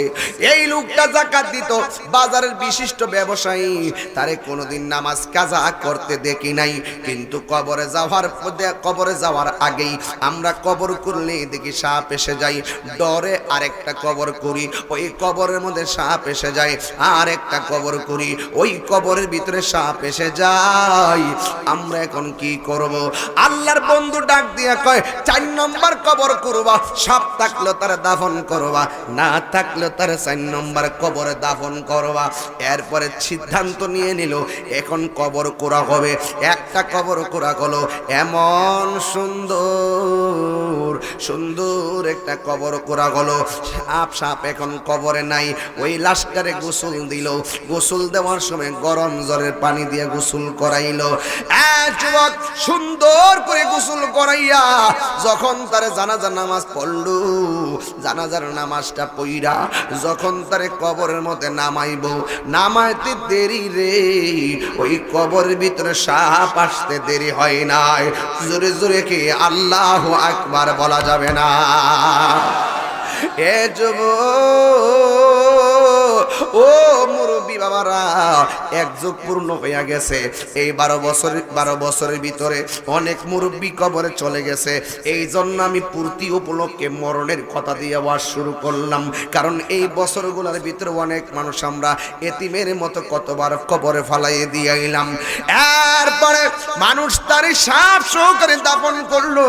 এই লোকটা যাকাত দিত, বাজারের বিশিষ্ট ব্যবসায়ী, তারে কোনোদিন নামাজ কাজা করতে দেখি নাই। কিন্তু কবরে যাওয়ার আগেই আমরা কবর করলে দেখি সাপ এসে যায়, ডরে আরেকটা কবর করি, ওই কবরের মধ্যে সাপ এসে যায়, আর একটা কবর করি, ওই কবরের ভিতরে সাপ এসে যায়। আমরা এখন কি করব? আল্লাহর বন্ধু ডাক দিয়া কয়, 4 নম্বর কবর করবা, সাপ থাকলে তার দাফন করবা, না থাকলে তার 4 নম্বর কবরে দাফন করবা। এরপরে সিদ্ধান্ত নিয়ে নিল, এখন কবর করা হবে। একটা কবর করা হলো, এমন সুন্দর সুন্দর সুন্দর একটা কবর করা হলো। সাপ এখন কবরে নাই, ওই লাশটারে গোসল দিল। গোসল দেওয়ার সময় গরম জলের পানি দিয়ে গোসল করাইলো। যুবক সুন্দর করে গোসল করাইয়া যখন তারে জানাজার নামাজ পড়লো, জানাজার নামাজটা পইরা যখন তারে কবরের মধ্যে নামাইব, নামাইতে দেরি রে, ওই কবরের ভিতরে সাপ আসতে দেরি হয় নাই। জোরে জোরে কি আল্লাহু আকবার বলা যাবে না? এ যুবক, ও মুরব্বী বাবারা, এক যুগ পূর্ণ হইয়া গেছে। এই 12 বছরের ভিতরে অনেক মুরব্বী কবরে চলে গেছে। এই জন্য আমি পূর্তি উপলক্ষে মরণের কথা দিয়ে ওয়াজ শুরু করলাম। কারণ এই বছরগুলোর ভিতরে অনেক মানুষ আমরা এতিমের মতো কতবার কবরে ফালাইয়ে দিয়ে আইলাম। এরপরে মানুষ তারই সাপ সহকারে দাফন করলো।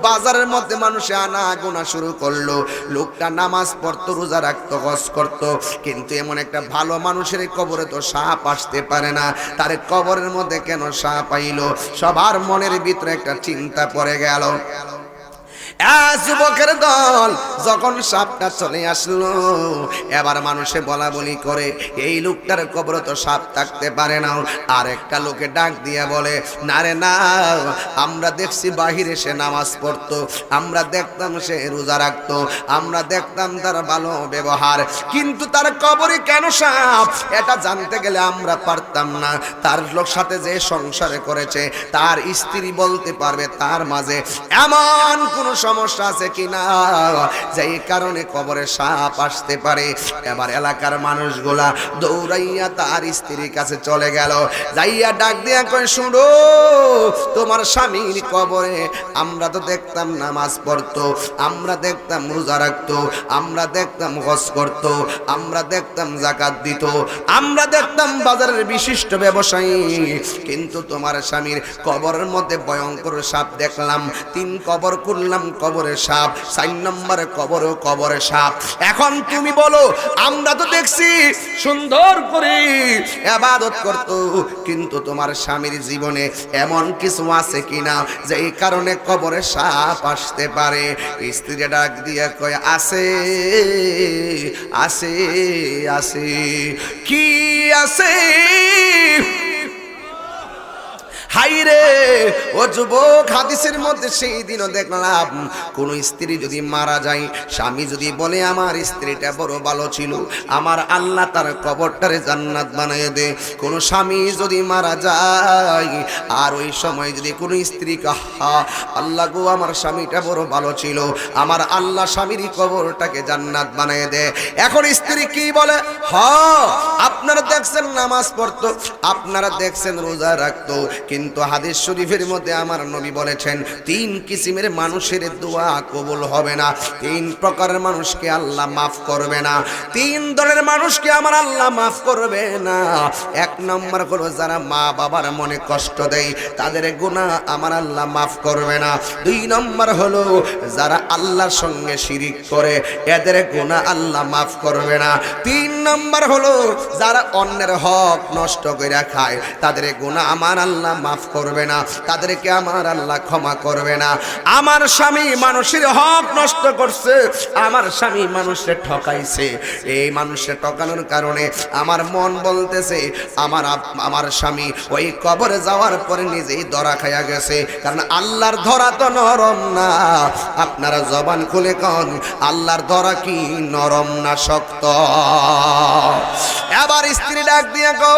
বাজারের মধ্যে মানুষে আনা গোনা শুরু করলো। লোকটা নামাজ পড়তো, রোজা রাখতো, হজ করতো, কিন্তু এমন একটা ভালো মানুষের কবরে তো সাপ আসতে পারে না। তার কবরের মধ্যে কেন সাপ আইলো? সবার মনের ভিতরে একটা চিন্তা পড়ে গেল। যুবকের দল যখন সাপটা চলে আসলো, এবার মানুষে বলা বলি করে এই লোকটার কবরে তো সাপ থাকতে পারে না। আর একটা লোকে ডাক দিয়া বলে, না রে না, আমরা দেখছি বাহিরে সে নামাজ পড়তো, আমরা দেখতাম সে রোজা রাখতো, আমরা দেখতাম তার ভালো ব্যবহার, কিন্তু তার কবরে কেন সাপ? এটা জানতে গেলে আমরা পারতাম না। তার লোক সাথে যে সংসারে করেছে তার স্ত্রী বলতে পারবে তার মাঝে এমন কোন সমস্যা আছে কিনা যেই কারণে কবরে সাপ আসতে পারে। এবার এলাকার মানুষগুলা দৌড়াইয়া তার স্ত্রীর কাছে চলে গেল, যাইয়া ডাক দিয়া কয়, শুনো, তোমার স্বামীর কবরে আমরা তো দেখতাম নামাজ পড়তো, আমরা দেখতাম রোজা রাখতো, আমরা দেখতাম হজ করতো, আমরা দেখতাম যাকাত দিত, আমরা দেখতাম বাজারের বিশিষ্ট ব্যবসায়ী, কিন্তু তোমার স্বামীর কবরের মধ্যে ভয়ঙ্কর সাপ দেখলাম। 3 কবর করলাম, কবরে সাপ, 4 নম্বরে কবরে সাপ। এখন তুমি বলো, আমরা তো দেখছি সুন্দর করে ইবাদত করতো, কিন্তু তোমার স্বামীর জীবনে এমন কিছু আছে কিনা যে এই কারণে কবরে সাপ আসতে পারে? স্ত্রী ডাক দিয়ে কয়, আছে আছে আছে। কি আছে? হাইরে ও যুবক, হাদিসের মধ্যে সেই দিনও দেখলাম কোন স্ত্রী যদি মারা যায়, স্বামী যদি বলে আমার স্ত্রীটা বড় ভালো ছিল, আমার আল্লাহ তার কবরটারে জান্নাত বানিয়ে দে। কোন স্বামী যদি মারা যায় আর ওই সময় যদি কোন স্ত্রী কাহা, আল্লাহ গো আমার স্বামীটা বড় ভালো ছিল, আমার আল্লাহ স্বামীর কবরটাকে জান্নাত বানিয়ে দে। এখন স্ত্রী কি বলে? আপনারা দেখছেন নামাজ পড়তো, আপনারা দেখছেন রোজা রাখতো, কিন্তু হাদিস শরীফের মধ্যে আমার নবী বলেছেন 3 কিসিমের মানুষের দোয়া কবুল হবে না, 3 প্রকারের মানুষকে আল্লাহ মাফ করবে না, 3 দলের মানুষকে আমার আল্লাহ মাফ করবে না। 1 নম্বর হলো যারা মা বাবার মনে কষ্ট দেয়, তাদের গুনাহ আমার আল্লাহ মাফ করবে না। 2 নম্বর হলো যারা আল্লাহর সঙ্গে শিরিক করে, এদের গুনাহ আল্লাহ মাফ করবে না। 3 নম্বর হলো যারা অন্যের হক নষ্ট করে খায়, তাদের গুনাহ আমার আল্লাহ মাফ করবে না, তাদেরকে আমার আল্লাহ ক্ষমা করবে না। আমার স্বামী মানুষের হক নষ্ট করছে, আমার স্বামী মানুষের ঠকাইছে, এই মানুষের ঠকানোর কারণে আমার মন বলতেছে আমার স্বামী ওই কবরে যাওয়ার পরে নিজেই ধরা খাইয়া গেছে। কারণ আল্লাহর ধরা তো নরম না। আপনারা জবান খুলে কন, আল্লাহর ধরা কি নরম না শক্ত? এবার স্ত্রী ডাক দিয়ে গো,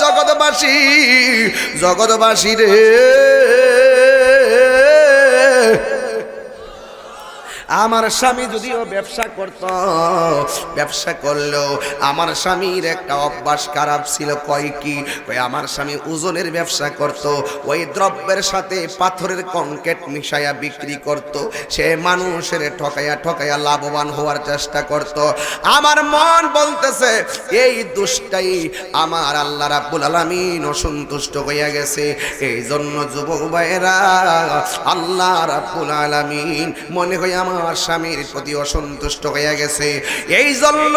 জগৎবাসী, জগৎবাসী রে, আমার স্বামী যদিও ব্যবসা করত, ব্যবসা করলেও আমার স্বামীর একটা অভ্যাস খারাপ ছিল। কয় কি? আমার স্বামী ওজনের ব্যবসা করত, ওই দ্রব্যের সাথে পাথরের কংক্রিট মিশাইয়া বিক্রি করত, সে মানুষের ঠকাইয়া ঠকাইয়া লাভবান হওয়ার চেষ্টা করত। আমার মন বলতেছে এই দুষ্টাই আমার আল্লাহ রাব্বুল আলামিন অসন্তুষ্ট হইয়া গেছে। এই জন্য যুবক ভাইয়েরা, আল্লাহ রাব্বুল আলামিন মনে হয় আমার আমার স্বামীর প্রতি অসন্তুষ্ট হয়ে গেছে। এই জন্য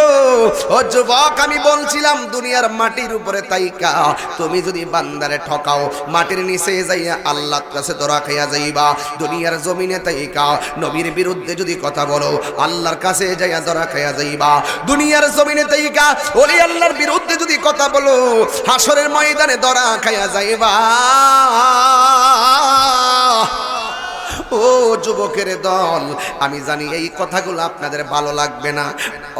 ও যুবক আমি বলছিলাম দুনিয়ার মাটির উপরে তাইকা তুমি যদি বান্দারে ঠকাও মাটির নিচে যাইয়া আল্লাহর কাছে ধরা খাইয়া যাইবা। দুনিয়ার জমিনে তাইকা নবীর বিরুদ্ধে যদি কথা বলো আল্লাহর কাছে যাইয়া ধরা খাইয়া যাইবা। দুনিয়ার জমিনে তাইকা ওলি আল্লাহর বিরুদ্ধে যদি কথা বলো হাসরের ময়দানে ধরা খাইয়া যাইবা। ও যুবকের দল, আমি জানি এই কথাগুলো আপনাদের ভালো লাগবে না,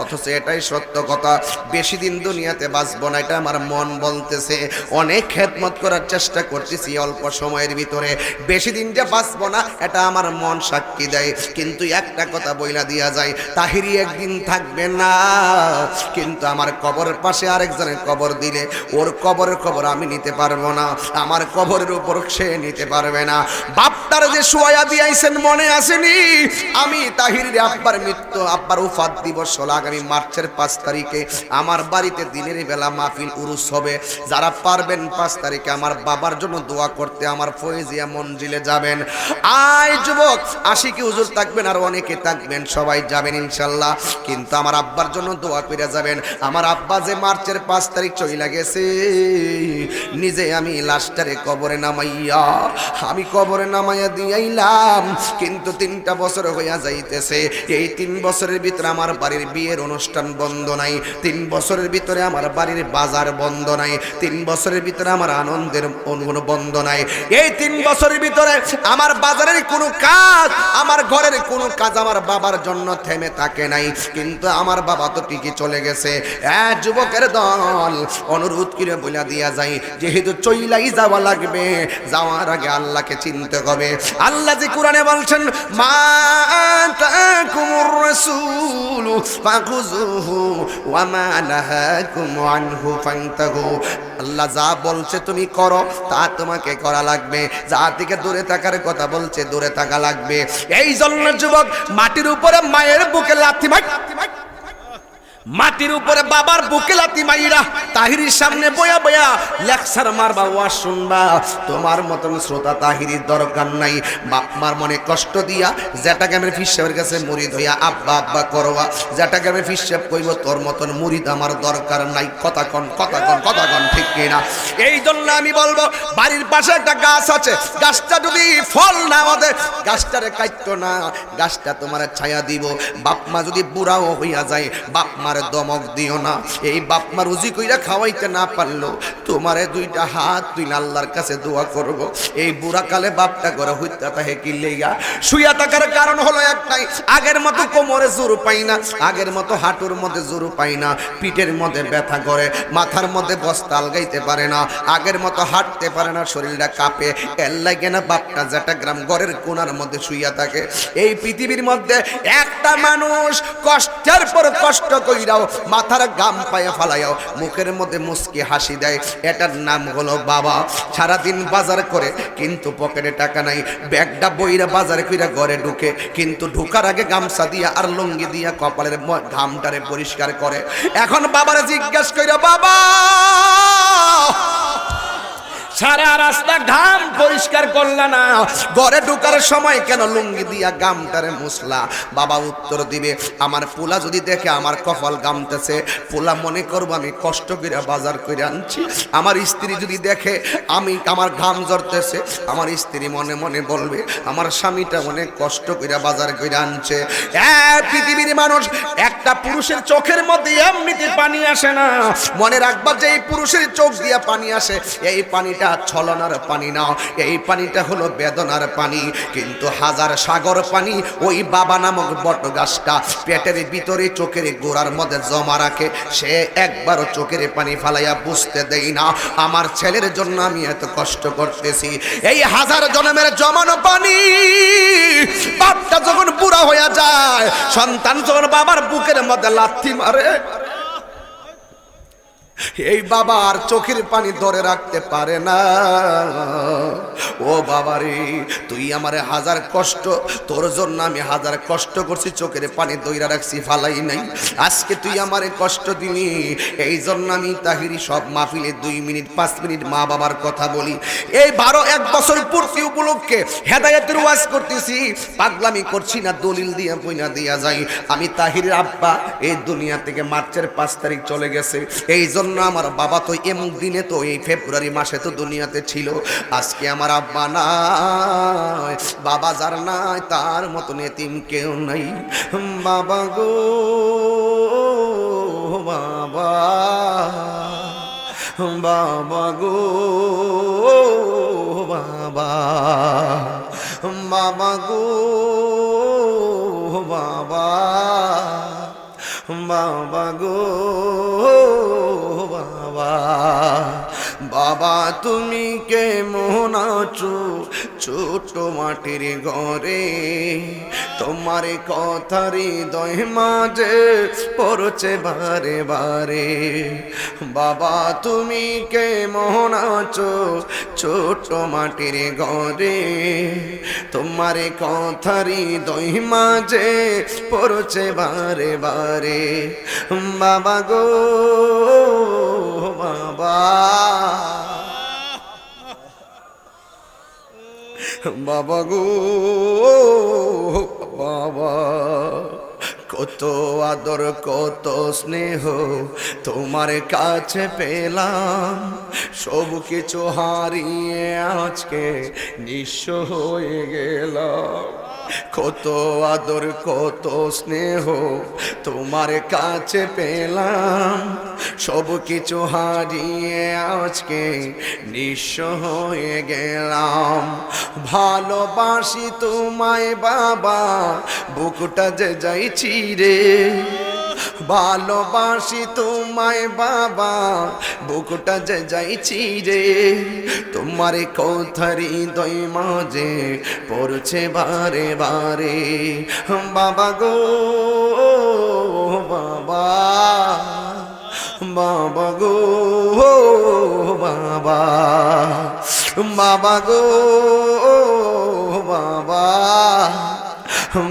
অথচ এটাই সত্য কথা। বেশি দিন দুনিয়াতে বাঁচবো না, এটা আমার মন বলতেছে। অনেক খেদমত করার চেষ্টা করতেছি অল্প সময়ের ভিতরে, বেশি দিন যে বাঁচবো না এটা আমার মন সাক্ষী দেয়। কিন্তু একটা কথা বইলা দিয়া যায়, তাহিরি একদিন থাকবে না, কিন্তু আমার কবরের পাশে আরেকজনের কবর দিলে ওর কবরের খবর আমি নিতে পারবো না, আমার কবরের উপর সে নিতে পারবে না। বাপটার যে শুয়ায়া দিয়েছেন মনে আসেনি? আমি তাহিরের আব্বার মৃত্যু আব্বার উফাত দিবস হলো আগামী মার্চের 5 তারিখে আমার বাড়িতে দিনের বেলা মাহফিল উরুস হবে। যারা পারবেন 5 তারিখে আমার বাবার জন্য দোয়া করতে আমার ফয়েজিয়া মঞ্জিলে যাবেন। আয় যুবক, আশিকি হুজুর থাকবেন আর অনেকে থাকবেন, সবাই যাবেন ইনশাল্লাহ। কিন্তু আমার আব্বার জন্য দোয়া করে যাবেন। আমার আব্বা যে মার্চের 5 তারিখ চলে গেছে, নিজে আমি লাশটারে কবরে নামাইয়া আমি কবরে নামাইয়া দিয়াইলাম, কিন্তু 3টা বছর হইয়া যাইতেছে। এই 3 বছরের ভিতরে আমার বাড়ির বিয়ের অনুষ্ঠান বন্ধ নাই, 3 বছরের ভিতরে আমার বাড়ির বাজার বন্ধ নাই, 3 বছরের ভিতরে আমার আনন্দের কোনো বন্ধ নাই। এই 3 বছরের ভিতরে আমার বাজারের কোনো কাজ, আমার ঘরের কোনো কাজ আমার বাবার জন্য থেমে থাকে নাই, কিন্তু আমার বাবা তো ঠিকই চলে গেছে। যুবকের দল, অনুরোধ করে বলে দিয়া যায়, যেহেতু চইলাই যাওয়া লাগবে, যাওয়ার আগে আল্লাহকে চিনতে হবে। আল্লাহ যে কোরআনে বলছেন, মা আতাকুমুর রাসূলু ফাখুযুহু ওয়া মা নাহাকুম আনহু ফান্তাহু। আল্লাহ যা বলছে তুমি করো তা তোমাকে করা লাগবে, যা থেকে দূরে থাকার কথা বলছে দূরে থাকা লাগবে। এই জন্য যুবক, মাটির উপরে মায়ের বুকে লাথি মার, মাটির উপরে বাবার বুকে লাথি মাইরা তাহিরির সামনে বয়া বয়া লেকচার মারবা, ওয়াজ শুনবা। তোমার মতন শ্রোতা তাহিরির দরকার নাই। বাপ মার মনে কষ্ট দিয়া যেটা গ্রামের ফিসাবের কাছে মুরিদ হইয়া আব্বা আব্বা করবা, যেটা গ্রামের ফিসাব কইব তোর মতন মুরিদ আমার দরকার নাই। কথা কন ঠিক কিনা? এই জন্য আমি বলবো, বাড়ির পাশে একটা গাছ আছে, গাছটা যদি ফল না ওঠে গাছটারে কাটতো না, গাছটা তোমার ছায়া দিব। বাপ মা যদি বুড়াও হইয়া যায়, বাপ মার দমক দিও না। এই বাপ মা রুজি কইরা খাওয়াইতে না পারলো তোমারে 2টা হাত তুই আল্লাহর কাছে দোয়া করব। এই বুড়া কালে বাপটা করে হইতা তাহে কি লেগা শুইয়া থাকার কারণ হলো একটাই, আগের মতো কোমরে জোর পাই না, আগের মতো হাঁটুর মধ্যে জোর পাই না, পিঠের মধ্যে ব্যথা করে, মাথার মধ্যে বস্তা আলগাইতে পারে না, আগের মতো হাঁটতে পারে না, শরীরটা কাঁপে। এর লাগে না বাপটা যেটা গ্রাম ঘরের কোনার মধ্যে শুইয়া থাকে। এই পৃথিবীর মধ্যে একটা মানুষ কষ্টের পর কষ্ট কইরাও মাথার গাম পায়ে ফালাইও মুখের মধ্যে মুস্কি হাসি দেয়, এটার নাম হলো বাবা। সারাদিন বাজার করে কিন্তু পকেটে টাকা নাই, ব্যাগটা বইরা বাজারে কইরা ঘরে ঢুকে, কিন্তু ঢুকার আগে গামছা দিয়া আর লুঙ্গি দিয়া কপালের ঘামটারে পরিষ্কার করে। এখন বাবারে জিজ্ঞাসা কইরা, বাবা সারা রাস্তা ঘাম পরিষ্কার করলা না, ঘরে ঢুকার সময় কেন লুঙ্গি দিয়া গামটারে মুছলা? বাবা উত্তর দিবে, আমার পোলা যদি দেখে আমার কপাল গামতেছে, পোলা মনে করবো আমি কষ্ট করে বাজার করে আনছি। আমার স্ত্রী যদি দেখে আমি আমার ঘাম ঝরতেছে, আমার স্ত্রী মনে মনে বলবে আমার স্বামীটা অনেক কষ্ট করে বাজার করে আনছে। পৃথিবীর মানুষ, একটা পুরুষের চোখের মধ্যে এমনিতে পানি আসে না, মনে রাখবা যে এই পুরুষের চোখ দিয়া পানি আসে, এই পানিটা ছলনার পানি না, এই পানিটা হলো বেদনার পানি। কিন্তু হাজার সাগর পানি ওই বাবা নামক বট গাছটা পেটের ভিতরে চোখের গোড়ার মধ্যে জমা রাখে, সে একবারও চোখের পানি ফালাইয়া বুঝতে দেই না আমার ছেলের জন্য আমি এত কষ্ট করতেছি। এই হাজার জন্মের জমানো পানি বাপটা যখন বুড়া হয়ে যায়, সন্তান যখন বাবার বুকের মধ্যে লাথি মারে, এই বাবা আর চোখের পানি ধরে রাখতে পারে না। ও বাবারে তুই আমারে হাজার কষ্ট, তোর জন্য আমি হাজার কষ্ট করছি, চোখের পানি দইরা রাখছি ফালাই নাই, আজকে তুই আমারে কষ্ট দিলি, এই জন্য আমি তাহিরি সব মাহফিলে 2 মিনিট 5 মিনিট মা বাবার কথা বলি। এই 1 বছর পূর্তি উপলক্ষে হেদায়েতের ওয়াজ করতেছি, পাগলামি করছি না, দলিল দিয়া বইনা দিয়া যাই। আমি তাহিরের আব্বা এই দুনিয়া থেকে মার্চের 5 তারিখ চলে গেছে, এই জন্য আমার বাবা তো এমন দিনে তো এই ফেব্রুয়ারি মাসে তো দুনিয়াতে ছিল। আজকে আমার আব্বা নাই, বাবা যার নাই তার মতন এতিম কেউ নাই। বাবা গো বাবা, বাবা গো বাবা, বাবা গো বাবা, বাবা গো বাবা, বাবা তুমি কেমন আছো ছোট মাটির ঘরে, তোমার কথা হৃদয় মাঝে পড়ছে বারে বারে। বাবা তুমি কেমন আছো ছোট মাটির ঘরে, তোমার কথা হৃদয় মাঝে পড়ছে বারে বারে। বাবা গো বাবা, বাবা গো বাবা, কত আদর কত স্নেহ তোমার কাছে পেলাম, সব কিছু হারিয়ে আজকে নিঃস্ব হয়ে গেলাম। কত আদর কত স্নেহ তোমার কাছে পেলাম, সব কিছু হারিয়ে আজকে নিঃস্ব হয়ে গেলাম। ভালোবাসি তোমায় বাবা, বুকটা যে যাইছি রে, ভালোবাসি তোমায় বাবা, বুকটা যে যাইছি রে, তোমার কথা হৃদয় মাঝে পড়ছে বারে বারে। বাবা গো বাবা, বাবা গো বাবা, বাবা গো বাবা,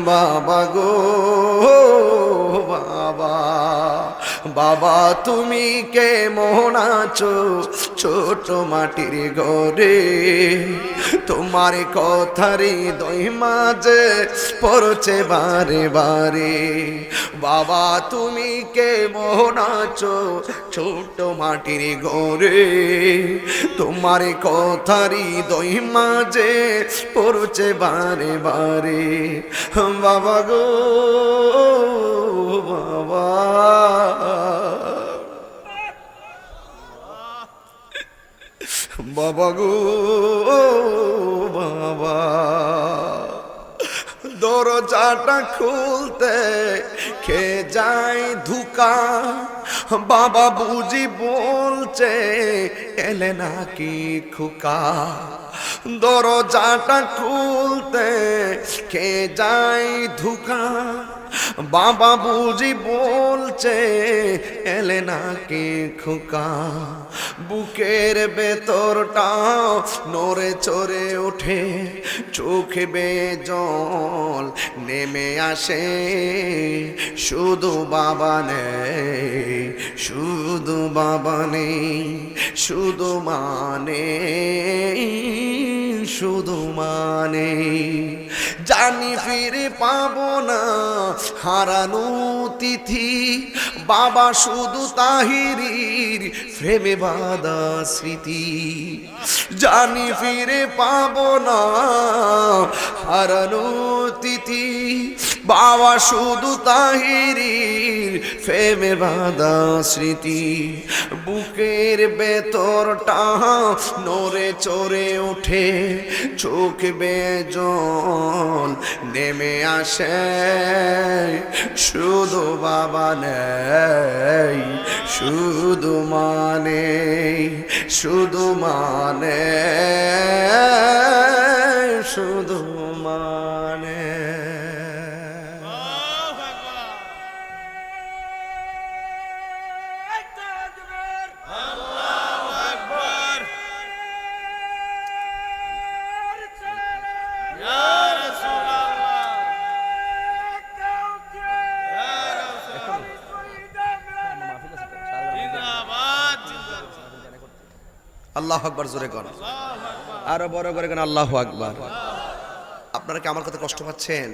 বাবা গো বাবা, বাবা তুমি কেমন আছো ছোট মাটির ঘরে, তোমার কথা হৃদয় মাঝে পড়ছে বারে বারে। বাবা তুমি কেমন আছো ছোট মাটির ঘরে, তোমার কথা হৃদয় মাঝে পড়ছে বারে বারে। বাবা গো বাবা, বাবা গো বাবা, দরজাটা খুলতে কে যায় ধুকা, বাবা বুঝি বলছে এলে নাকি খোকা। দরজাটা খুলতে কে যায় ধুকা, বাবা বুঝি বলছে এলে নাকি খোকা। বুকের ভেতরটা নড়ে চড়ে ওঠে, চোখে বেজল নেমে আসে, শুধু বাবা নেই, শুধু বাবা নেই, শুধু মানে, শুধু মানে। জানি ফিরে পাবো না হারানো তিথি, বাবা শুধু তাহিরির প্রেমে বাঁধা স্মৃতি। জানি ফিরে পাবো না হারানো তিথি, বাবা শুধু তাহিরির প্রেমে বাঁধা স্মৃতি। বুকের ভেতরটা নড়ে চড়ে ওঠে, চোখ বেজল নেমে আসে, শুধু বাবা নেই, শুধু মানে, শুধু মানে, শুধু মানে। আল্লাহু আকবার জোরে কোন, আরো বড় করে কোন আল্লাহু আকবার। আপনারা কি আমার কথা কষ্ট পাচ্ছেন?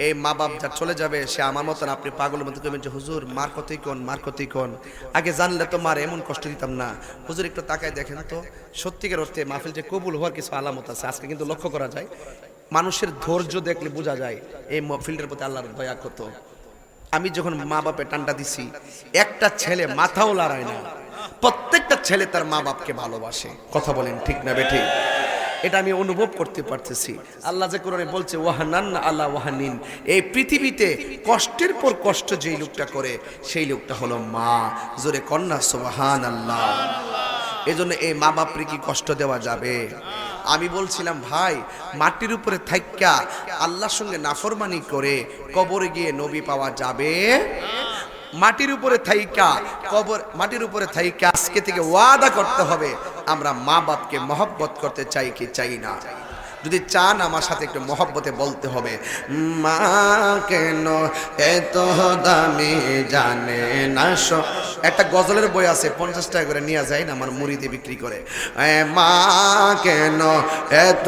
এই মা বাপ যা চলে যাবে সে আমার মতন আপনি পাগলের মতো কইবেন যে হুজুর মার কথাই কোন, মার কথাই কোন, আগে জানলে তো মার এমন কষ্ট দিতাম না। হুজুর একটু তাকায় দেখেন তো, সত্যিকার অর্থে মাহফিল যে কবুল হওয়ার কিছু আলামত আছে আজকে কিন্তু লক্ষ্য করা যায়। মানুষের ধৈর্য দেখলে বোঝা যায় এই মাহফিলটার প্রতি আল্লাহর দয়া কত। আমি যখন মা বাপে টান্ডা দিছি, একটা ছেলে মাথাও লড়ায় না, প্রত্যেকটা ছেলে তার মা বাপকে ভালোবাসে। কথা বলেন ঠিক না বেঠিক? এটা আমি অনুভব করতে পারতেছি। আল্লাহ যে কোরআনে বলছে ওয়াহানান আল্লাহ ওয়াহানিন, এই পৃথিবীতে কষ্টের পর কষ্ট যেই লোকটা করে সেই লোকটা হলো মা। জোরে কন্যা সুবহানাল্লাহ। এজন্য এই মা বাপরে কি কষ্ট দেওয়া যাবে? আমি বলছিলাম ভাই, মাটির উপরে থাইক্কা আল্লাহর সঙ্গে নাফরমানি করে কবরে গিয়ে নবী পাওয়া যাবে? মাটির উপরে থাইকা মাটির উপরে থাইকা আজকে থেকে ওয়াদা করতে হবে আমরা মা বাপকে মহব্বত করতে চাই কি চাই না। যদি চান আমার সাথে একটু মহব্বতে বলতে হবে, মা কেন এত দামি জানে না। একটা গজলের বই আছে 50 টাকা করে নিয়ে যায় না, আমার মুড়িতে বিক্রি করে। মা কেন এত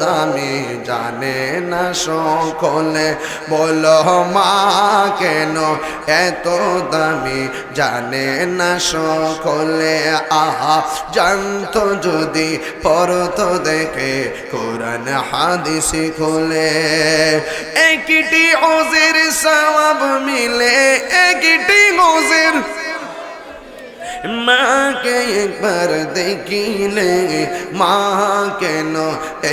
দামি জানে না সকলে, বলো মা কেন এত দামি জানে না সকলে। আহা জানতো যদি পড়তো দেখে কোরআন হাদিস খুলে, একটি ওজের সওয়াব মিলে, একটি ওজের মাকে একবার দেখিলে। মা কেন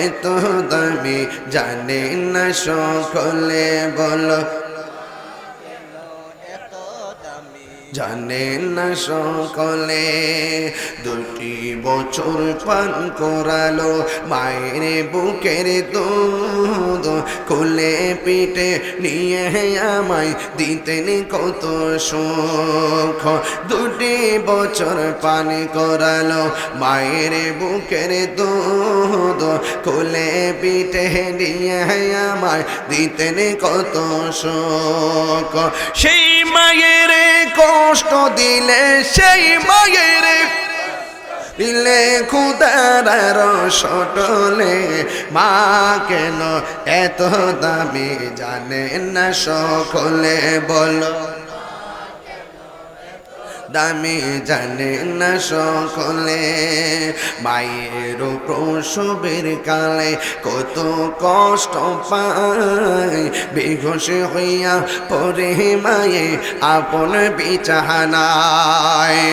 এত দামি জানে না সকলে, বলো জানে না সকলে। 2 বছর পান করালো মায়ের বুকের দুধ, কোলে পিঠে নিয়ে আমায় দিতেন কত সুখ। 2 বছর পান করালো মায়ের বুকের দুধ, কোলে পিঠে নিয়ে আমায় দিতেন কত সুখ। সেই মায়ের কষ্ট দিলে, সেই মায়ের দিলে খুদার সটলে, মা কেন এত দামি জানে না সকলে, বলো দামি জানে না সকলে। মায়ের প্রসবের কালে কত কষ্ট পায়, বেঘোষ হইয়া পরে মায়ে আপন বিছানায়।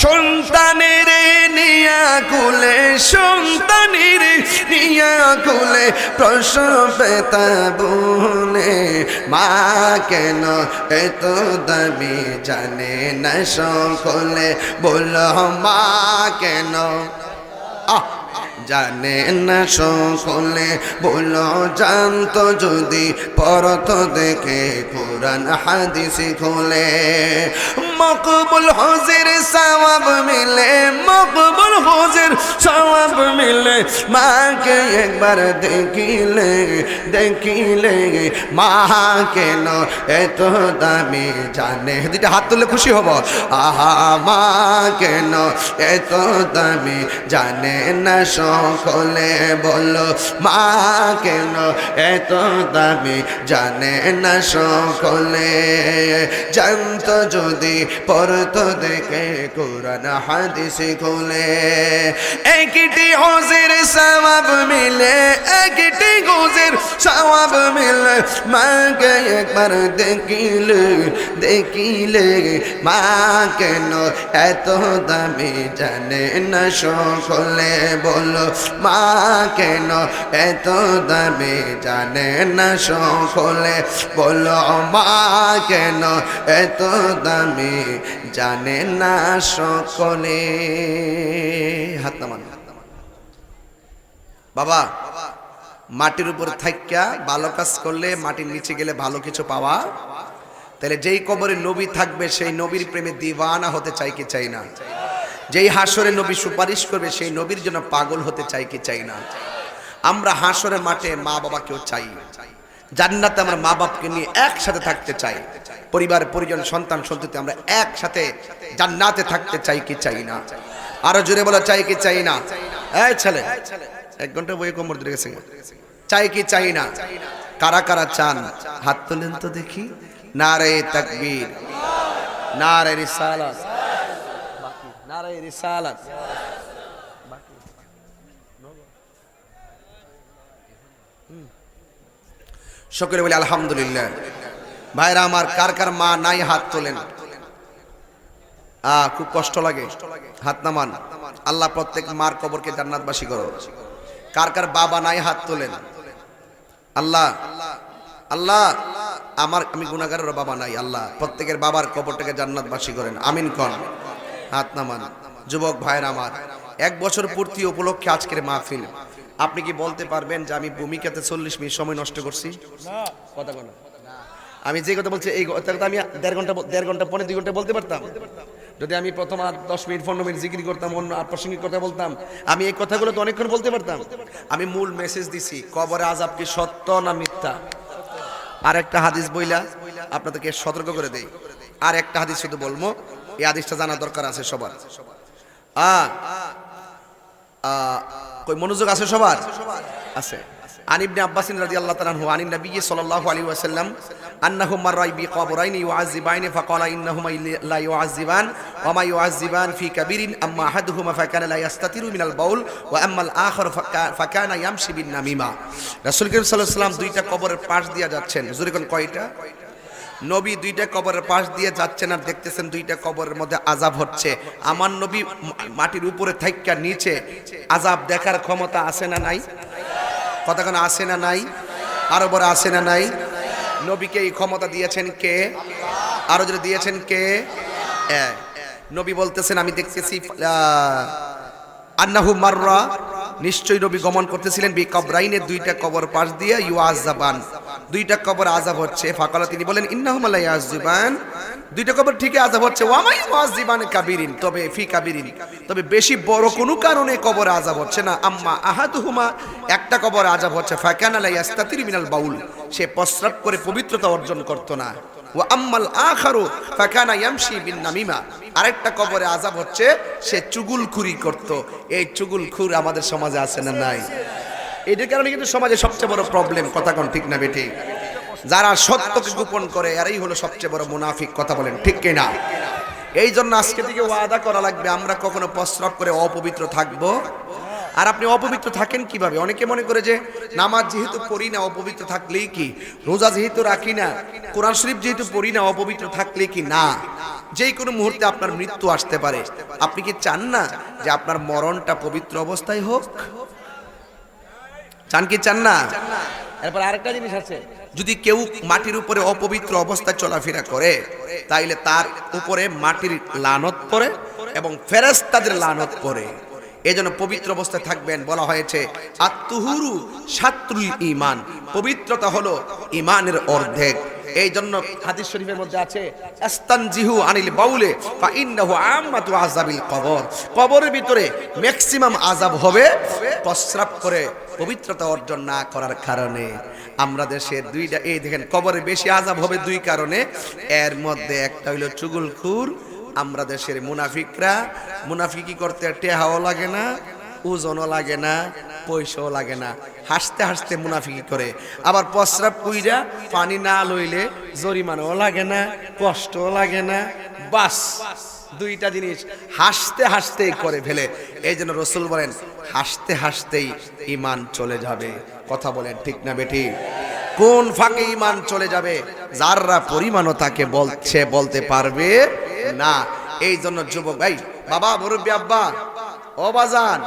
সন্তানের নিয়া কুলে, সন্তানের নিয়া কুলে প্রসবে তা বলে, মা কেন এত দামি জানে না সকলে, বলো মা কেন জানে না সকলে, বলো জানতো যদি পড়তো দেখে কোরআন হাদিস খুলে। মকবুল হজের সওয়াব মিলে, মকবুল হজের সওয়াব মিলে, মাকে একবার দেখিলে, দেখিলে মা কেন এত দামি জানে। 2টা হাত তুললে খুশি হব। আহা মা কেন এত দামি জানে না সকলে, বলো মা কেন এত দামি জানে না সকলে। জানতো যদি পড়তো দেখে কোরআন হাদিস খুলে, একটি হজের সওয়াব মিলে, একটি হজের সওয়াব মিলে, মাকে একবার দেখিলে, দেখিলে মা কেন এত দামি জানে না সকলে, বলো মা কেন এত দামি জানে না সকলে, বলো মা কেন এত দামি জানে না সকলে। হাত নামান। বাবা, মাটির উপর থাইক্কা ভালো কাজ করলে মাটির নিচে গেলে ভালো কিছু পাওয়া। তাহলে যেই কবরে নবী থাকবে সেই নবীর প্রেমে দিওয়ানা হতে চাই কি চাই না? যেই হাসরে নবী সুপারিশ করবে সেই নবীর জন্য পাগল হতে চাই কি চাই না? আমরা হাসরের মাঠে মা বাবাকেও চাই, জান্নাতে আমরা মা বাপকে নিয়ে একসাথে থাকতে চাই, পরিবার পরিজন সন্তান সন্ততি আমরা একসাথে জান্নাতে থাকতে চাই কি চাই না? আরো জোরে বলো চাই কি চাই না? এই ছেলে 1 ঘন্টা বই কোমর ধরে গেছে। চাই কি চাই না? কারা কারা চান হাত তোলেন তো দেখি। নারে তাকবীর, নারে রিসালাত, নারে রিসালাত। সকলে বলি আলহামদুলিল্লাহ। ভাইরা আমার, কার কার মা নাই হাত তোলেন। খুব কষ্ট লাগে, হাত নামান। আল্লাহ প্রত্যেক মার কবরকে জান্নাতবাসী করো। কার কার বাবা নাই হাত তোলেন। আল্লাহ আল্লাহ আমি গুনাহগারের বাবা নাই, আল্লাহ প্রত্যেকের বাবার কবরটাকে জান্নাতবাসী করেন, আমিন কোন। হাত নামান। যুবক ভাইরা আমার, 1 বছর পূর্তি উপলক্ষে আজকের মাহফিল। আপনি কি বলতে পারবেন যে আমি ভূমিকাতে 40 মিনিট সময় নষ্ট করছি? কথা বলো। আমি যে কথা বলছি এই কথা আমি 1.5 ঘন্টা পরে 2 ঘন্টা বলতে পারতাম যদি আমি প্রথম 10 মিনিট 15 মিনিট জিকির করতাম, অন্য প্রাসঙ্গিক কথা বলতাম। আমি এই কথাগুলো তো অনেকক্ষণ বলতে পারতাম। আমি মূল মেসেজ দিছি, কবরে আযাব কি সত্য না মিথ্যা। আর একটা হাদিস বইলা আপনাদেরকে সতর্ক করে দেই। আর একটা হাদিস শুধু বলবো, এই হাদিসটা জানা দরকার আছে সবার। কই মনোযোগ আছে সবার? আছে। আন ইবনে আব্বাস রাদিয়াল্লাহু তাআলা আনহু আনিন নবী সাল্লাল্লাহু আলাইহি ওয়াসাল্লাম আন্নাহু মাররা বিকবরাইনি ইউআযিবাইনি ফাকালা ইন্নাহুমা লা ইউআযিবান ওয়া মা ইউআযিবান ফি কাবীরিন আম্মা আহাদুহুমা ফাকানা লা ইয়াস্তাতিরু মিনাল বাউল ওয়া আম্মাল আখার ফাকানা ইয়ামশি বিন নামিমা। রাসূল করিম সাল্লাল্লাহু আলাইহি ওয়াসাল্লাম 2টা কবরের পাশ দিয়ে যাচ্ছেন। জোরে কোন কয়টা? নবী 2টা কবরের পাশ দিয়ে যাচ্ছেন আর দেখতেছেন 2টা কবরের মধ্যে আযাব হচ্ছে। আমার নবী মাটির উপরে থাইক্কা নিচে আযাব দেখার ক্ষমতা আছে না নাই? কথা কোন আছে না নাই? আরো বড় আছে না নাই? নবীকে এই ক্ষমতা দিয়েছেন কে? আরো যদি দিয়েছেন কে? নবী বলতেছেন আমি দেখতেছি আন্নাহু মাররা, নিশ্চয়ই নবী গমন করতেছিলেন বিকবরাইনের 2টা কবর পাশ দিয়ে ইউআযাবান, 2টা কবর আযাব হচ্ছে। ফাকালা, তিনি বলেন ইন্নাহুমা লা ইয়াযিবান, 2টা কবর ঠিকই আযাব হচ্ছে। ওয়া মা ইউআযিবান কাবীরিন, তবে ফি কাবীরিন, তবে বেশি বড় কোনো কারণে কবর আযাব হচ্ছে না। আম্মা আহাদুহুমা, একটা কবর আযাব হচ্ছে। ফাকানা লা ইয়াস্তাতিরু মিনাল বাউল, সে প্রস্রাব করে পবিত্রতা অর্জন করত না। ওয়া আম্মাল আখারু ফাকানা ইয়ামশি বিন নামিমা, আরেকটা কবরে আযাব হচ্ছে সে চুগলখুরি করত। এই চুগলখুর আমাদের সমাজে আছে না নাই? এটার কারণে কিন্তু সমাজে সবচেয়ে বড় প্রবলেম। কথা কোন ঠিক না বেঠিক? যারা সত্যকে গোপন করে এরাই হলো সবচেয়ে বড় মুনাফিক। কথা বলেন ঠিক কিনা? এই জন্য আজকে থেকে ওয়াদা করা লাগবে, আমরা কখনো প্রস্রাব করে অপবিত্র থাকবো। আর আপনি অপবিত্র থাকেন কিভাবে? অনেকে মনে করে যে নামাজ যেহেতু পড়ি না অপবিত্র থাকলেই কি, রোজা যেহেতু রাখি না, কোরআন শরীফ যেহেতু পড়ি না অপবিত্র থাকলেই কি? না, যেই কোনো মুহূর্তে আপনার মৃত্যু আসতে পারে। আপনি কি চান না যে আপনার মরণটা পবিত্র অবস্থায় হোক? চান কি চান না? এরপর আরেকটা জিনিস আছে, যদি কেউ মাটির উপরে অপবিত্র অবস্থায় চলাফেরা করে তাইলে তার উপরে মাটির লানত পড়ে এবং ফেরেশতাদের লানত পড়ে। এজন্য পবিত্র অবস্থায় থাকবেন। বলা হয়েছে আত-তুহুরু শাত্রুল ঈমান, পবিত্রতা হলো ঈমানের অর্ধেক। এই জন্য হাদিস শরীফের মধ্যে আছে আস্তানজিহু আনিল বাউলে ফা ইন্নাহু আম্মাতু আযাবিল কবর, কবরের ভিতরে ম্যাক্সিমাম আযাব হবে প্রস্রাব করে পবিত্রতা অর্জন না করার কারণে। আমরা দেশের 2টা, এই দেখেন কবরে বেশি আযাব হবে 2 কারণে। এর মধ্যে একটা হলো চুগলখুর। আমরা দেশের মুনাফিকরা মুনাফিকি করতে টেহাও লাগে না, ওজনও লাগে না, পয়সাও লাগে না, হাসতে হাসতে মুনাফিকি করে। আবার প্রস্রাব কইরা পানি না লইলে জরিমানাও লাগে না, কষ্টও লাগে না। বাস 2টা জিনিস হাসতে হাসতেই করে ফেলে। এই জন্য রাসূল বলেন হাসতে হাসতেই ঈমান চলে যাবে। কথা বলেন ঠিক না বেঠিক? কোন ফাঁকে ঈমান চলে যাবে যাররা পরিমাণও তাকে বলতে পারবে না। এই জন্য যুবক ভাই, বাবা, মুরব্বী, আব্বা, ও বাজান,